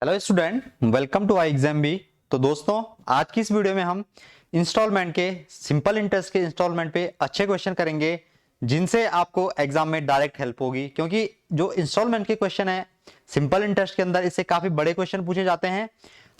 Hello student, welcome to I exam B. तो दोस्तों, आज की इस वीडियो में हम इंस्टॉलमेंट के सिंपल इंटरेस्ट के इंस्टॉलमेंट पे अच्छे क्वेश्चन करेंगे जिनसे आपको एग्जाम में डायरेक्ट हेल्प होगी। क्योंकि जो इंस्टॉलमेंट के क्वेश्चन है सिंपल इंटरेस्ट के अंदर, इससे काफी बड़े क्वेश्चन पूछे जाते हैं।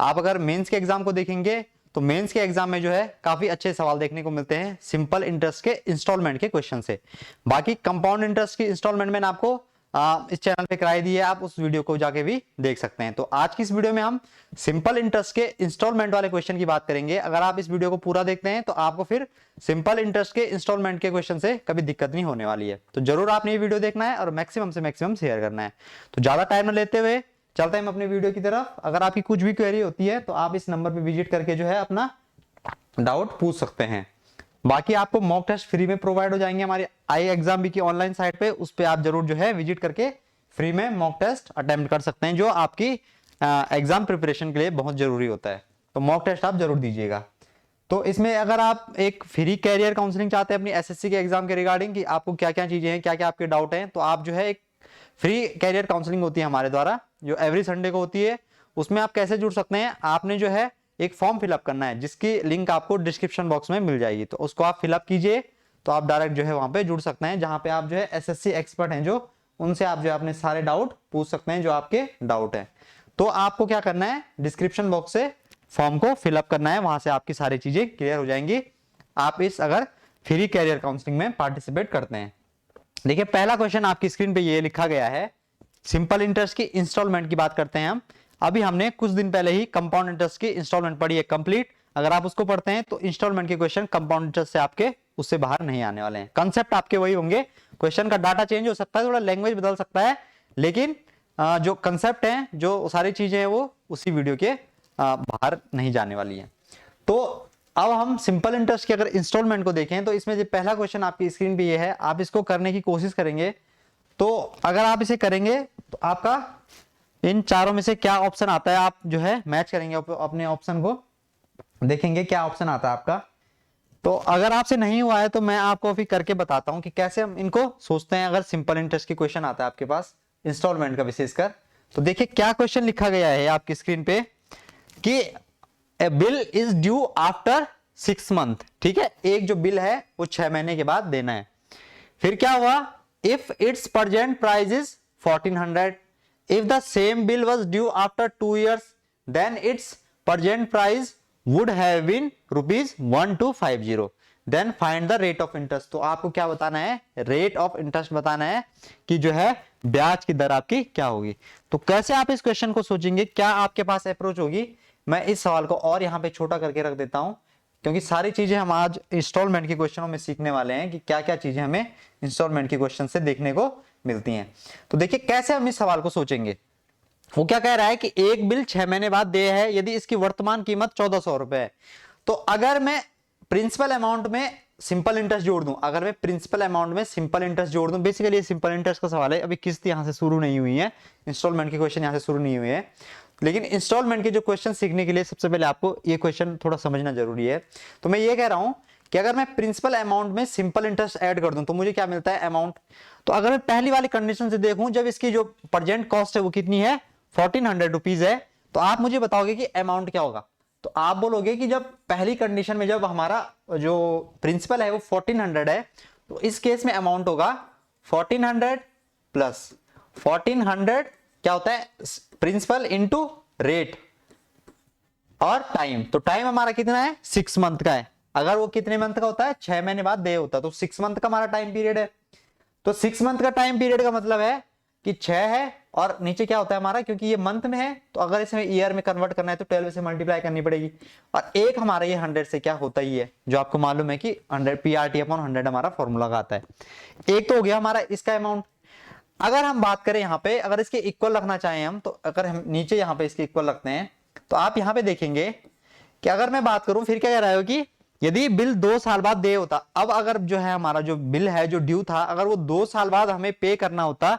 आप अगर मेंस के एग्जाम को देखेंगे तो मेंस के एग्जाम में जो है काफी अच्छे सवाल देखने को मिलते हैं सिंपल इंटरेस्ट के इंस्टॉलमेंट के क्वेश्चन से। बाकी कंपाउंड इंटरेस्ट की इंस्टॉलमेंट मैंने आपको इस चैनल पे कराई दी है, आप उस वीडियो को जाके भी देख सकते हैं। तो आज की इस वीडियो में हम सिंपल इंटरेस्ट के इंस्टॉलमेंट वाले क्वेश्चन की बात करेंगे। अगर आप इस वीडियो को पूरा देखते हैं तो आपको फिर सिंपल इंटरेस्ट के इंस्टॉलमेंट के क्वेश्चन से कभी दिक्कत नहीं होने वाली है। तो जरूर आपने ये वीडियो देखना है और मैक्सिमम से मैक्सिमम शेयर करना है। तो ज्यादा टाइम न लेते हुए चलते हैं हम अपने वीडियो की तरफ। अगर आपकी कुछ भी क्वेरी होती है तो आप इस नंबर पर विजिट करके जो है अपना डाउट पूछ सकते हैं। बाकी आपको मॉक टेस्ट फ्री में प्रोवाइड हो जाएंगे हमारे आई एग्जाम बी की ऑनलाइन साइट पे, उस पे आप जरूर जो है विजिट करके फ्री में मॉक टेस्ट अटेम्प्ट कर सकते हैं, जो आपकी एग्जाम प्रिपरेशन के लिए बहुत जरूरी होता है। तो मॉक टेस्ट आप जरूर दीजिएगा। तो इसमें अगर आप एक फ्री कैरियर काउंसलिंग चाहते हैं अपनी एसएससी के एग्जाम के रिगार्डिंग कि आपको क्या क्या चीजें हैं, क्या क्या आपके डाउट हैं, तो आप जो है एक फ्री कैरियर काउंसलिंग होती है हमारे द्वारा जो एवरी संडे को होती है। उसमें आप कैसे जुड़ सकते हैं, आपने जो है एक फॉर्म फिलअप करना है जिसकी लिंक आपको डिस्क्रिप्शन बॉक्स में मिल जाएगी। तो उसको आप फिलअप कीजिए तो आप डायरेक्ट जो है वहां पे जुड़ सकते हैं, जहां पे आप जो है एसएससी एक्सपर्ट हैं, जो उनसे आप जो है अपने सारे डाउट पूछ सकते हैं जो आपके डाउट है। तो आपको क्या करना है, डिस्क्रिप्शन बॉक्स से फॉर्म को फिलअप करना है, वहां से आपकी सारी चीजें क्लियर हो जाएंगी। आप इस अगर फ्री कैरियर काउंसलिंग में पार्टिसिपेट करते हैं। देखिए, पहला क्वेश्चन आपकी स्क्रीन पे ये लिखा गया है, सिंपल इंटरेस्ट की इंस्टॉलमेंट की बात करते हैं हम। अभी हमने कुछ दिन पहले ही कंपाउंड इंटरेस्ट की इंस्टॉलमेंट पढ़ी है कंप्लीट। अगर आप उसको पढ़ते हैं तो इंस्टॉलमेंट के क्वेश्चन कंपाउंड इंटरेस्ट से आपके उससे बाहर नहीं आने वाले हैं। कंसेप्ट आपके वही होंगे, क्वेश्चन का डाटा चेंज हो सकता है, थोड़ा लैंग्वेज बदल सकता है, लेकिन जो कंसेप्ट है, जो सारी चीजें हैं, वो उसी वीडियो के बाहर नहीं जाने वाली है। तो अब हम सिंपल इंटरेस्ट के अगर इंस्टॉलमेंट को देखें तो इसमें जो पहला क्वेश्चन आपकी स्क्रीन पे ये है, आप इसको करने की कोशिश करेंगे। तो अगर आप इसे करेंगे तो आपका इन चारों में से क्या ऑप्शन आता है, आप जो है मैच करेंगे अपने ऑप्शन को, देखेंगे क्या ऑप्शन आता है आपका। तो अगर आपसे नहीं हुआ है तो मैं आपको अभी करके बताता हूं कि कैसे हम इनको सोचते हैं अगर सिंपल इंटरेस्ट की क्वेश्चन आता है आपके पास इंस्टॉलमेंट का विशेषकर। तो देखिए क्या क्वेश्चन लिखा गया है आपकी स्क्रीन पे कि a bill is due after 6 month. ठीक है, एक जो बिल है वो 6 महीने के बाद देना है। फिर क्या हुआ, if it's present price is 1400, if the same bill was due after 2 years then its present price would have been rupees 1250, then find the rate of interest। तो आपको क्या बताना है, रेट ऑफ इंटरेस्ट बताना है कि जो है ब्याज की दर आपकी क्या होगी। तो कैसे आप इस क्वेश्चन को सोचेंगे, क्या आपके पास अप्रोच होगी, मैं इस सवाल को और यहां पे छोटा करके रख देता हूं, क्योंकि सारी चीजें हम आज इंस्टॉलमेंट के क्वेश्चनों में सीखने वाले हैं कि क्या क्या चीजें हमें इंस्टॉलमेंट के क्वेश्चन से देखने को मिलती हैं। तो देखिए कैसे हम इस सवाल को सोचेंगे। वो क्या कह रहा है कि एक बिल 6 महीने बाद दे है, यदि इसकी वर्तमान कीमत 1400 रुपए है। तो अगर मैं प्रिंसिपल अमाउंट में सिंपल इंटरेस्ट जोड़ दूं, अगर मैं प्रिंसिपल अमाउंट में सिंपल इंटरेस्ट जोड़ दूं, बेसिकली ये सिंपल इंटरेस्ट का सवाल है, अभी किस्त यहां से शुरू नहीं हुई है, इंस्टॉलमेंट के क्वेश्चन यहां से शुरू नहीं हुए हैं, लेकिन इंस्टॉलमेंट के जो क्वेश्चन सीखने के लिए सबसे पहले आपको ये क्वेश्चन थोड़ा समझना जरूरी है। तो मैं ये कह रहा हूं कि अगर मैं प्रिंसिपल अमाउंट में सिंपल इंटरेस्ट ऐड कर दूं तो मुझे क्या मिलता है, अमाउंट। तो अगर मैं पहली वाली कंडीशन से देखूं, जब इसकी जो प्रेजेंट कॉस्ट है वो कितनी है, 1400 रुपीज है, तो आप मुझे बताओगे कि अमाउंट क्या होगा। तो आप बोलोगे कि जब पहली कंडीशन में जब हमारा जो प्रिंसिपल है वो 1400 है, तो इस केस में अमाउंट होगा 1400 प्लस 1400 क्या होता है, प्रिंसिपल इंटू रेट और टाइम। तो टाइम हमारा कितना है, 6 मंथ का है। अगर वो कितने मंथ का होता है, 6 महीने बाद दे होता है, तो 6 मंथ का हमारा टाइम पीरियड है। तो 6 मंथ का टाइम पीरियड का मतलब है कि 6 है और नीचे क्या होता है हमारा, क्योंकि ये मंथ में है तो अगर इसमें ईयर में कन्वर्ट करना है तो 12 से मल्टीप्लाई करनी पड़ेगी, और एक हमारा ये 100 से क्या होता ही है, जो आपको मालूम है कि 100 PRT/100 हमारा फॉर्मूला का आता है। एक तो हो गया हमारा इसका अमाउंट। अगर हम बात करें यहाँ पे, अगर इसके इक्वल रखना चाहें हम, तो अगर हम नीचे यहाँ पे इसके इक्वल रखते हैं तो आप यहाँ पे देखेंगे कि अगर मैं बात करूं, फिर क्या कह रहा है कि यदि बिल 2 साल बाद दे होता, अब अगर जो है हमारा जो बिल है जो ड्यू था, अगर वो 2 साल बाद हमें पे करना होता,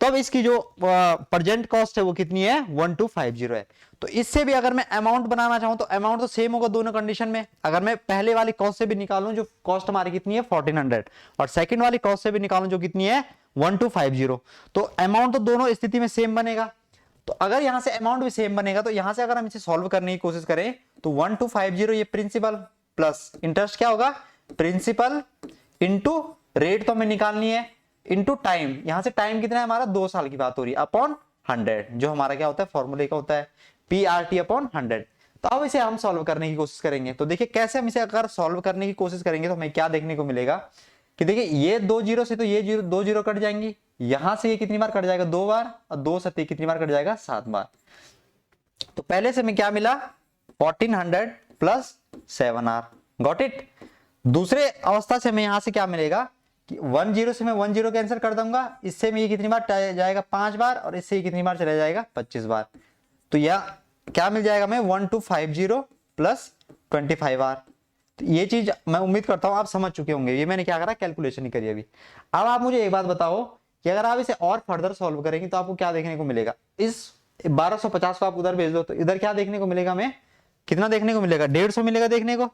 तब इसकी जो प्रेजेंट कॉस्ट है वो कितनी है, 1250 है। तो इससे भी अगर मैं अमाउंट बनाना चाहूं तो अमाउंट तो सेम होगा दोनों कंडीशन में। अगर मैं पहले वाली कॉस्ट से भी निकालूं, जो कॉस्ट हमारी कितनी है 1400, और सेकंड वाली कॉस्ट से भी निकालूं जो कितनी है 1250, तो अमाउंट तो दोनों स्थिति में सेम बनेगा। तो अगर यहां से अमाउंट भी सेम बनेगा तो यहां से अगर हम इसे सॉल्व करने की कोशिश करें तो 1250 ये प्रिंसिपल प्लस इंटरेस्ट क्या होगा, प्रिंसिपल इंटू रेट तो हमें निकालनी है इंटू टाइम, यहां से टाइम कितना है हमारा 2 साल की बात हो रही है, अपॉन 100 जो हमारा क्या होता है फॉर्मूले का होता है PRT अपॉन 100। तो अब इसे हम सॉल्व करने की कोशिश करेंगे। तो देखिए कैसे हम इसे अगर सॉल्व करने की कोशिश करेंगे तो हमें क्या देखने को मिलेगा कि देखिए ये 2 जीरो से तो ये जीरो 2 जीरो कट जाएंगी, यहां से ये कितनी बार कट जाएगा 2 बार, और 2 से कितनी बार कट जाएगा 7 बार। तो पहले से हमें क्या मिला 1400 प्लस 7R, गॉट इट। दूसरे अवस्था से हमें यहां से क्या मिलेगा कि 10 से मैं 10 कैंसिल कर दूंगा, इससे में ये कितनी बार जाएगा 5 बार, और इससे ये कितनी बार चला जाएगा 25 बार। तो यह क्या मिल जाएगा हमें 1250 प्लस 25R। तो ये चीज मैं उम्मीद करता हूं आप समझ चुके होंगे, ये मैंने क्या करा कैलकुलेशन ही करी अभी। अब आप मुझे एक बात बताओ कि अगर आप इसे और फर्दर सॉल्व करेंगे तो आपको क्या देखने को मिलेगा, इस 1250 को आप उधर भेज दो तो इधर क्या देखने को मिलेगा हमें, कितना देखने को मिलेगा 150 मिलेगा देखने को,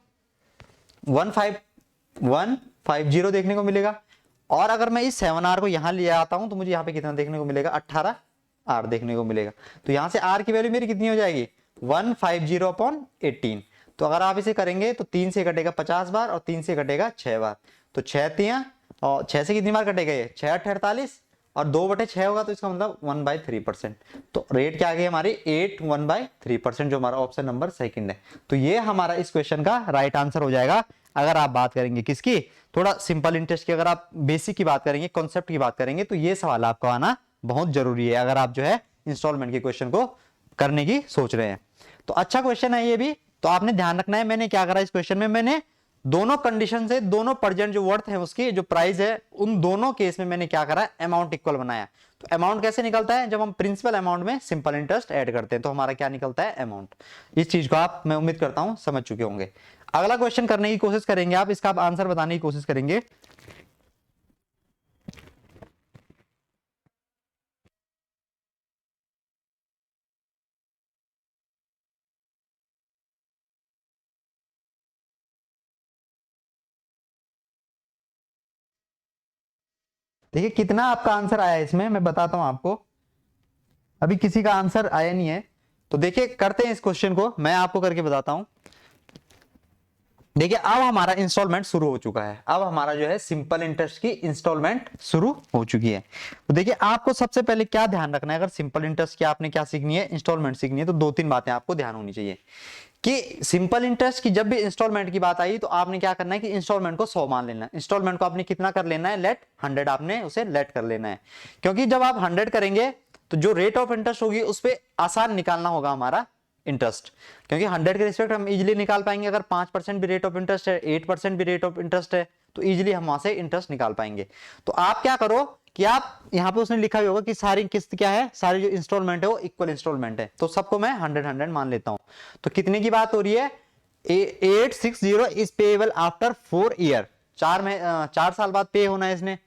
15150 देखने को मिलेगा। और अगर मैं इस 7R को यहां ले आता हूं तो मुझे यहाँ पे कितना देखने को मिलेगा 18R देखने को मिलेगा। तो यहां से R की वैल्यू मेरी कितनी हो जाएगी 150 अपॉन 18। तो अगर आप इसे करेंगे तो 3 से कटेगा 50 बार और 3 से कटेगा 6 बार, तो 6 तियां और 6 से कितनी बार कटेगा ये 6 8 48 और 2/6 होगा, तो इसका मतलब 1/3%। तो रेट क्या आ गई हमारी 8 1/3%, जो हमारा ऑप्शन नंबर सेकंड है। तो ये हमारा इस क्वेश्चन का राइट आंसर हो जाएगा। अगर आप बात करेंगे किसकी, थोड़ा सिंपल इंटरेस्ट की, अगर आप बेसिक की बात करेंगे, कॉन्सेप्ट की बात करेंगे, तो ये सवाल आपको आना बहुत जरूरी है अगर आप जो है इंस्टॉलमेंट के क्वेश्चन को करने की सोच रहे हैं। तो अच्छा क्वेश्चन है ये भी, तो आपने ध्यान रखना है। मैंने क्या करा इस क्वेश्चन में, मैंने दोनों कंडीशन से दोनों प्रेजेंट जो वर्थ है उसकी जो प्राइस है उन दोनों केस में मैंने क्या करा अमाउंट इक्वल बनाया। तो अमाउंट कैसे निकलता है, जब हम प्रिंसिपल अमाउंट में सिंपल इंटरेस्ट ऐड करते हैं तो हमारा क्या निकलता है अमाउंट। इस चीज को आप मैं उम्मीद करता हूं समझ चुके होंगे। अगला क्वेश्चन करने की कोशिश करेंगे आप, इसका आप आंसर बताने की कोशिश करेंगे। देखिए कितना आपका आंसर आया इसमें, मैं बताता हूं आपको। अभी किसी का आंसर आया नहीं है, तो देखिए करते हैं इस क्वेश्चन को, मैं आपको करके बताता हूं। देखिए अब हमारा इंस्टॉलमेंट शुरू हो चुका है, अब हमारा जो है सिंपल इंटरेस्ट की इंस्टॉलमेंट शुरू हो चुकी है। तो देखिए आपको सबसे पहले क्या ध्यान रखना है, अगर सिंपल इंटरेस्ट की आपने क्या सीखनी है इंस्टॉलमेंट सीखनी है, तो 2-3 बातें आपको ध्यान होनी चाहिए कि सिंपल इंटरेस्ट की जब भी इंस्टॉलमेंट की बात आई तो आपने क्या करना है कि इंस्टॉलमेंट को 100 मान लेना है, इंस्टॉलमेंट को आपने कितना कर लेना है लेट 100, आपने उसे लेट कर लेना है। क्योंकि जब आप 100 करेंगे तो जो रेट ऑफ इंटरेस्ट होगी उस पर आसान निकालना होगा हमारा इंटरेस्ट, क्योंकि 100 के रिस्पेक्ट हम इजीली निकाल पाएंगे। अगर 5% भी रेट ऑफ इंटरेस्ट है, 8% भी रेट ऑफ इंटरेस्ट है, तो इजीली हम वहां से इंटरेस्ट निकाल पाएंगे। तो आप क्या करो कि आप यहाँ पे उसने लिखा ही होगा कि सारी किस्त क्या है, सारी जो इंस्टॉलमेंट है वो इक्वल इंस्टॉलमेंट है, तो सबको मैं 100 मान लेता हूं। तो कितने की बात हो रही है 860 इज पेएबल आफ्टर 4 ईयर, 4 साल बाद पे होना है इसने।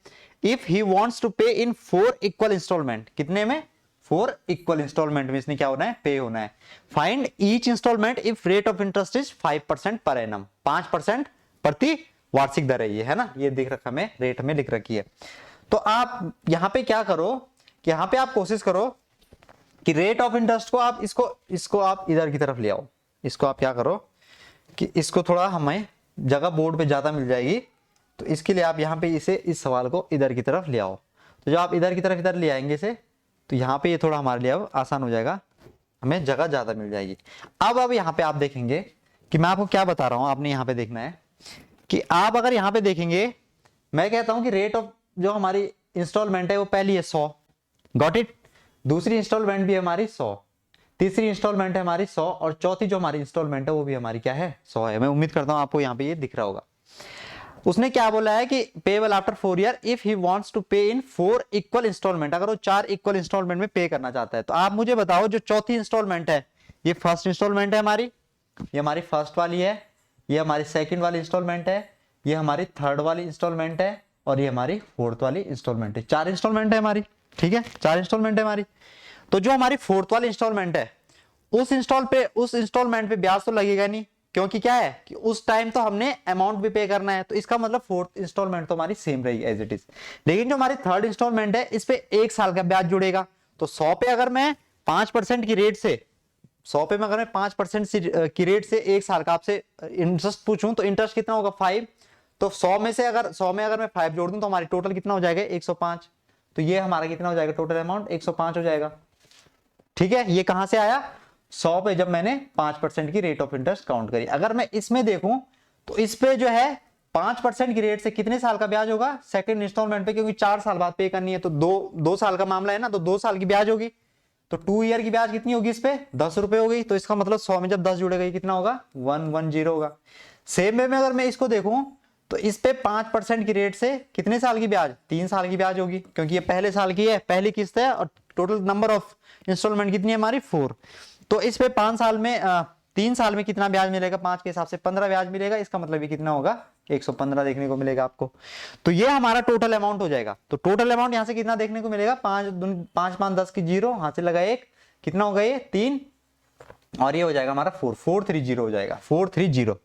If he wants to pay in 4 equal instalment, कितने में 4 इक्वल इंस्टॉलमेंट में इसने क्या होना है पे होना है। Find each instalment if rate of interest is 5% per annum, 5% प्रति वार्षिक दर है ये, है ना, ये दिख रखा है रेट में लिख रखी है। तो आप यहां पे क्या करो कि यहां पे आप कोशिश करो कि रेट ऑफ इंटरेस्ट को आप इसको आप इधर की तरफ ले आओ। इसको आप क्या करो कि इसको थोड़ा हमें जगह बोर्ड पे ज्यादा मिल जाएगी, तो इसके लिए आप यहाँ पे इसे इस सवाल को इधर की तरफ ले आओ। तो जब आप इधर की तरफ इधर ले आएंगे इसे, तो यहाँ पे ये थोड़ा हमारे लिए अब आसान हो जाएगा, हमें जगह ज्यादा मिल जाएगी। अब यहाँ पे आप देखेंगे कि मैं आपको क्या बता रहा हूं, आपने यहाँ पे देखना है कि आप अगर यहाँ पे देखेंगे, मैं कहता हूं कि रेट ऑफ जो हमारी इंस्टॉलमेंट है वो पहली है 100, गॉट इट, दूसरी इंस्टॉलमेंट भी हमारी 100, तीसरी इंस्टॉलमेंट है हमारी 100, और चौथी जो हमारी इंस्टॉलमेंट है वो भी हमारी क्या है 100 है। मैं उम्मीद करता हूं आपको यहाँ पे ये दिख रहा होगा। उसने क्या बोला है कि payable after 4 year if he wants to pay in 4 equal instalment, अगर वो 4 इक्वल इंस्टॉलमेंट में पे करना चाहता है। तो आप मुझे बताओ जो चौथी इंस्टॉलमेंट है, ये फर्स्ट इंस्टॉलमेंट है हमारी, ये हमारी फर्स्ट वाली है, ये हमारी सेकंड वाली इंस्टॉलमेंट है, ये हमारी थर्ड वाली इंस्टॉलमेंट है, और ये हमारी फोर्थ वाली इंस्टॉलमेंट है। 4 इंस्टॉलमेंट है हमारी, ठीक है, 4 इंस्टॉलमेंट है हमारी। तो जो हमारी फोर्थ वाली इंस्टॉलमेंट है उस इंस्टॉलमेंट पे ब्याज तो लगेगा नहीं, क्योंकि क्या है कि उस टाइम तो हमने अमाउंट भी पे करना है, तो इसका मतलब फोर्थ इंस्टॉलमेंट तो हमारी सेम रहेगी एज इट इज। लेकिन जो हमारी थर्ड इंस्टॉलमेंट है इस पे 1 साल का ब्याज जुड़ेगा। तो 100 पे अगर मैं 5% की रेट से 100 पे में अगर मैं 5% की रेट से 1 साल का आपसे इंटरेस्ट पूछूं तो इंटरेस्ट कितना होगा 5। तो 100 में अगर मैं 5 जोड़ दूं तो हमारी टोटल कितना हो जाएगा 105। तो ये हमारा कितना हो जाएगा टोटल अमाउंट 105 हो जाएगा। ठीक है, ये कहां से आया 100 पे जब मैंने 5% की रेट ऑफ इंटरेस्ट काउंट करी। अगर मैं इसमें देखूं तो इस पे जो है 5% की रेट से कितने साल का ब्याज होगा सेकंड इंस्टॉलमेंट पे, क्योंकि 4 साल बाद पे करनी है तो दो साल का मामला है ना, तो 2 साल की ब्याज होगी। तो 2 ईयर की ब्याज कितनी होगी इस पे 10 रुपए होगी। तो इसका मतलब 100 में जब 10 जुड़ेगा कितना होगा 110 होगा। सेम वे में अगर मैं इसको देखूं तो इस पे 5% की रेट से कितने साल की ब्याज 3 साल की ब्याज होगी, क्योंकि ये पहले साल की है, पहली किस्त है और टोटल नंबर ऑफ इंस्टॉलमेंट कितनी है हमारी 4। तो इस पे 5 साल में 3 साल में कितना ब्याज मिलेगा 5 के हिसाब से 15 ब्याज मिलेगा। इसका मतलब ये कितना होगा 115 देखने को मिलेगा आपको। तो ये हमारा टोटल अमाउंट हो जाएगा। तो टोटल अमाउंट यहां से कितना देखने को मिलेगा 5 5 10 की 0, यहां से लगा 1, कितना होगा ये 3, और ये हो जाएगा हमारा 430 हो जाएगा 430।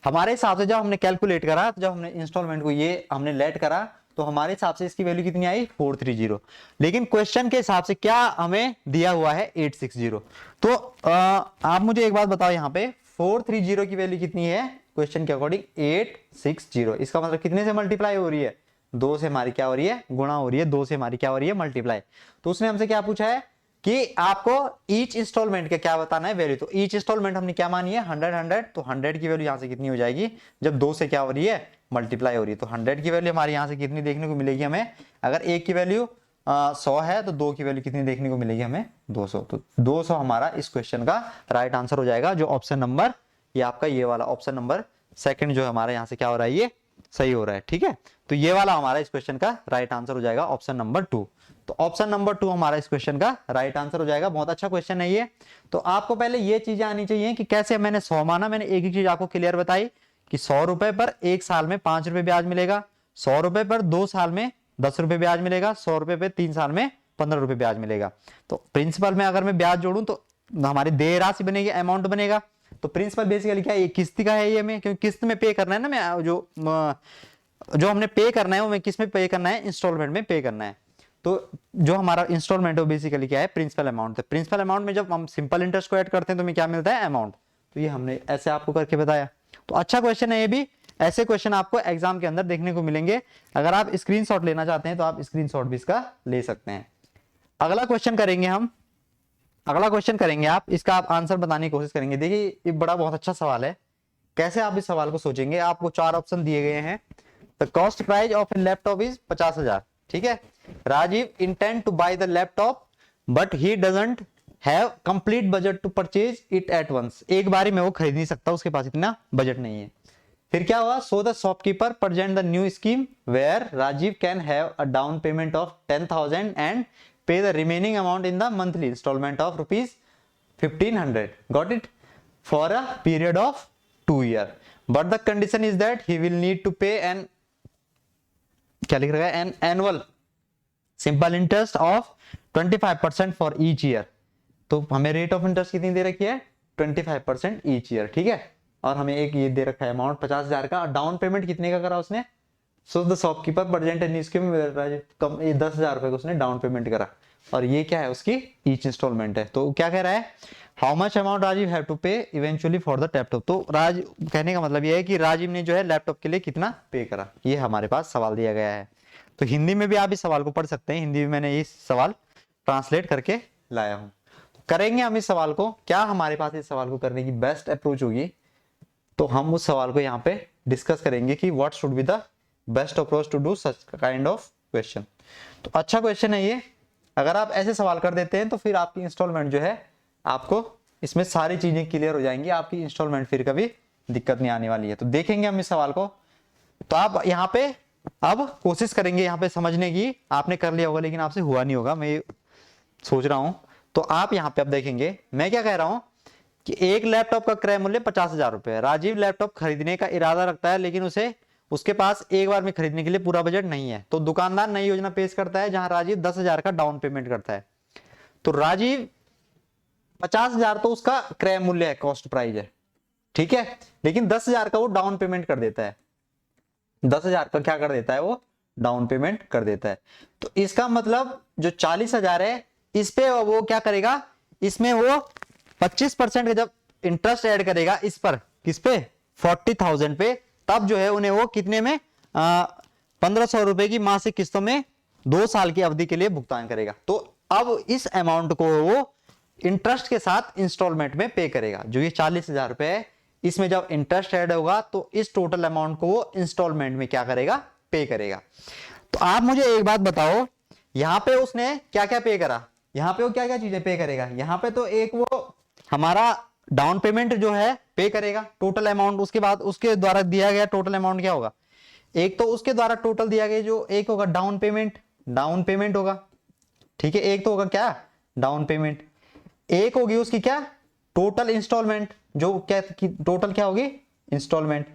हमारे हिसाब से जब हमने कैलकुलेट करा, जब हमने इंस्टॉलमेंट को ये हमने लेट करा तो हमारे हिसाब से इसकी वैल्यू कितनी आई 430। लेकिन क्वेश्चन के हिसाब से क्या हमें दिया हुआ है 860। तो आप मुझे एक बात बताओ, यहाँ पे 430 की वैल्यू कितनी है क्वेश्चन के अकॉर्डिंग 860। इसका मतलब कितने से मल्टीप्लाई हो रही है 2 से हमारी क्या हो रही है गुणा हो रही है, 2 से हमारी क्या हो रही है मल्टीप्लाई। तो उसने हमसे क्या पूछा है कि आपको ईच इंस्टॉलमेंट का क्या बताना है वैल्यू। तो ईच इंस्टॉलमेंट हमने क्या मानी है 100। तो 100 की वैल्यू यहां से कितनी हो जाएगी जब 2 से क्या हो रही है मल्टीप्लाई हो रही है। तो 100 की वैल्यू हमारी यहां से कितनी देखने को मिलेगी हमें, अगर एक की वैल्यू 100 है तो 2 की वैल्यू कितनी देखने को मिलेगी हमें 200। तो 200 हमारा इस क्वेश्चन का राइट आंसर हो जाएगा। जो ऑप्शन नंबर ये आपका ये वाला ऑप्शन नंबर सेकंड जो हमारा यहाँ से क्या हो रहा है ये सही हो रहा है। ठीक है, तो ये वाला हमारा इस क्वेश्चन का राइट आंसर हो जाएगा ऑप्शन नंबर 2। तो ऑप्शन नंबर 2 हमारा इस क्वेश्चन का राइट आंसर हो जाएगा। बहुत अच्छा क्वेश्चन है ये। तो आपको पहले ये चीजें आनी चाहिए कि कैसे मैंने 100 माना, मैंने एक ही चीज आपको क्लियर बताई कि 100 रुपए पर 1 साल में 5 रुपए ब्याज मिलेगा, 100 रुपए पर 2 साल में 10 रुपए ब्याज मिलेगा, 100 रुपए पे 3 साल में 15 रुपए ब्याज मिलेगा। तो प्रिंसिपल में अगर मैं ब्याज जोड़ूं तो हमारी देय राशि बनेगी, अमाउंट बनेगा। तो प्रिंसिपल बेसिकली क्या है, किस्त का है ये में, क्योंकि किस्त में पे करना है ना, मैं जो हमने पे करना है वो मैं किस में पे करना है इंस्टॉलमेंट में पे करना है। तो जो हमारा इंस्टॉलमेंट है बेसिकली क्या है प्रिंसिपल अमाउंट है। प्रिंसिपल अमाउंट में जब हम सिंपल इंटरेस्ट को ऐड करते हैं तो हमें क्या मिलता है अमाउंट। तो ये हमने ऐसे आपको करके बताया। तो अच्छा क्वेश्चन है ये भी। ऐसे क्वेश्चन आपको एग्जाम के अंदर देखने को मिलेंगे। अगर आप स्क्रीनशॉट लेना चाहते हैं तो आप स्क्रीनशॉट भी इसका ले सकते हैं। अगला क्वेश्चन करेंगे हम, अगला क्वेश्चन करेंगे आप इसका आप आंसर बताने की कोशिश करेंगे। देखिए ये बड़ा बहुत अच्छा सवाल है। कैसे आप इस सवाल को सोचेंगे, आपको 4 ऑप्शन दिए गए हैं। The cost price of a laptop is 50,000। ठीक है, Rajeev intend to buy the laptop but he doesn't have complete budget to purchase it at once. एक बारी में वो खरीद नहीं सकता, उसके पास इतना बजट नहीं है। फिर क्या हुआ, so the shopkeeper present the new scheme where Rajiv can have a down payment of 10,000 and pay the remaining amount in the monthly installment of ₹1500, got it, for a period of 2 years, but the condition is that he will need to pay an क्या लिख रखा है, an annual simple interest of 25% for each year। तो हमें rate of interest कितनी दे रखी है 25% each year। ठीक है, और हमें एक ये दे रखा है अमाउंट 50,000 का। डाउन पेमेंट कितने का करा उसने, सो the shopkeeper present in scheme 10,000 रुपए को उसने डाउन पेमेंट करा, और ये क्या है उसकी ईच इंस्टॉलमेंट है। तो क्या कह रहा है, how much amount Rajeev have to pay eventually for the laptop. तो राज कहने का मतलब ये है कि राजीव ने जो है लैपटॉप के लिए कितना पे करा, ये हमारे पास सवाल दिया गया है। तो हिंदी में भी आप इस सवाल को पढ़ सकते हैं। हिंदी में मैंने ये सवाल ट्रांसलेट करके लाया हूं। करेंगे हम इस सवाल को, क्या हमारे पास इस सवाल को करने की बेस्ट अप्रोच होगी, तो हम उस सवाल को यहाँ पे डिस्कस करेंगे कि what should be the best approach to do such kind of question. तो अच्छा क्वेश्चन है ये। अगर आप ऐसे सवाल कर देते हैं तो फिर आपकी इंस्टॉलमेंट जो है आपको इसमें सारी चीजें क्लियर हो जाएंगी, आपकी इंस्टॉलमेंट फिर कभी दिक्कत नहीं आने वाली है। तो देखेंगे हम इस सवाल को। तो आप यहाँ पे अब कोशिश करेंगे यहाँ पे समझने की। आपने कर लिया होगा लेकिन आपसे हुआ नहीं होगा, मैं सोच रहा हूं। तो आप यहाँ पे अब देखेंगे मैं क्या कह रहा हूं कि एक लैपटॉप का क्रय मूल्य 50,000 रुपए है। राजीव लैपटॉप खरीदने का इरादा रखता है लेकिन उसके पास एक बार में खरीदने के लिए पूरा बजट नहीं है। तो दुकानदार नई योजना पेश करता है जहां राजीव 10,000 का डाउन पेमेंट करता है। तो राजीव 50,000 तो उसका क्रय मूल्य है, कॉस्ट प्राइस है, ठीक है, लेकिन 10,000 का वो डाउन पेमेंट कर देता है। 10,000 का क्या कर देता है वो डाउन पेमेंट कर देता है। तो इसका मतलब जो 40,000 है इस पे वो क्या करेगा, इसमें वो 25% का जब इंटरेस्ट ऐड करेगा इस पर, किस पे, 40,000 पे, तब जो है उन्हें वो कितने में 1,500 रुपए की मासिक किस्तों में 2 साल की अवधि के लिए भुगतान करेगा। तो अब इस अमाउंट को वो इंटरेस्ट के साथ इंस्टॉलमेंट में पे करेगा। जो ये 40,000 रुपए है, इसमें जब इंटरेस्ट ऐड होगा तो इस टोटल अमाउंट को वो इंस्टॉलमेंट में क्या करेगा, पे करेगा। तो आप मुझे एक बात बताओ, यहां पे उसने क्या क्या पे करा, यहां पे वो क्या क्या चीजें पे करेगा। यहां पे तो एक वो हमारा डाउन पेमेंट जो है पे करेगा टोटल अमाउंट, उसके बाद उसके द्वारा दिया गया टोटल अमाउंट क्या होगा, एक तो उसके द्वारा टोटल दिया गया जो एक होगा डाउन पेमेंट होगा, ठीक है। एक तो होगा क्या, डाउन पेमेंट, एक होगी उसकी क्या, टोटल इंस्टॉलमेंट, जो क्या टोटल क्या होगी, इंस्टॉलमेंट।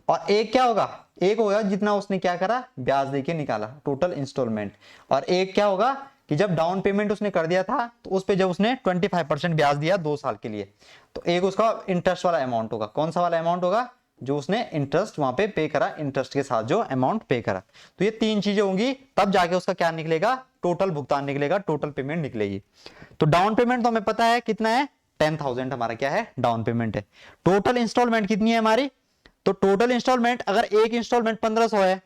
और एक क्या होगा, एक होगा जितना उसने क्या करा, ब्याज देके निकाला, टोटल इंस्टॉलमेंट। और एक क्या होगा कि जब डाउन पेमेंट उसने कर दिया था तो उस पे जब उसने 25% ब्याज दिया 2 साल के लिए, तो एक उसका इंटरेस्ट वाला अमाउंट होगा। कौन सा वाला अमाउंट होगा, जो उसने इंटरेस्ट वहां पे पे करा, इंटरेस्ट के साथ जो अमाउंट पे करा। तो ये 3 चीजें होंगी, तब जाके उसका क्या निकलेगा, टोटल भुगतान निकलेगा, टोटल पेमेंट निकलेगी। तो डाउन पेमेंट तो हमें पता है कितना है, 10,000 हमारा क्या है, डाउन पेमेंट है। टोटल इंस्टॉलमेंट कितनी है हमारी, तो टोटल इंस्टॉलमेंट अगर एक इंस्टॉलमेंट 1,500 है,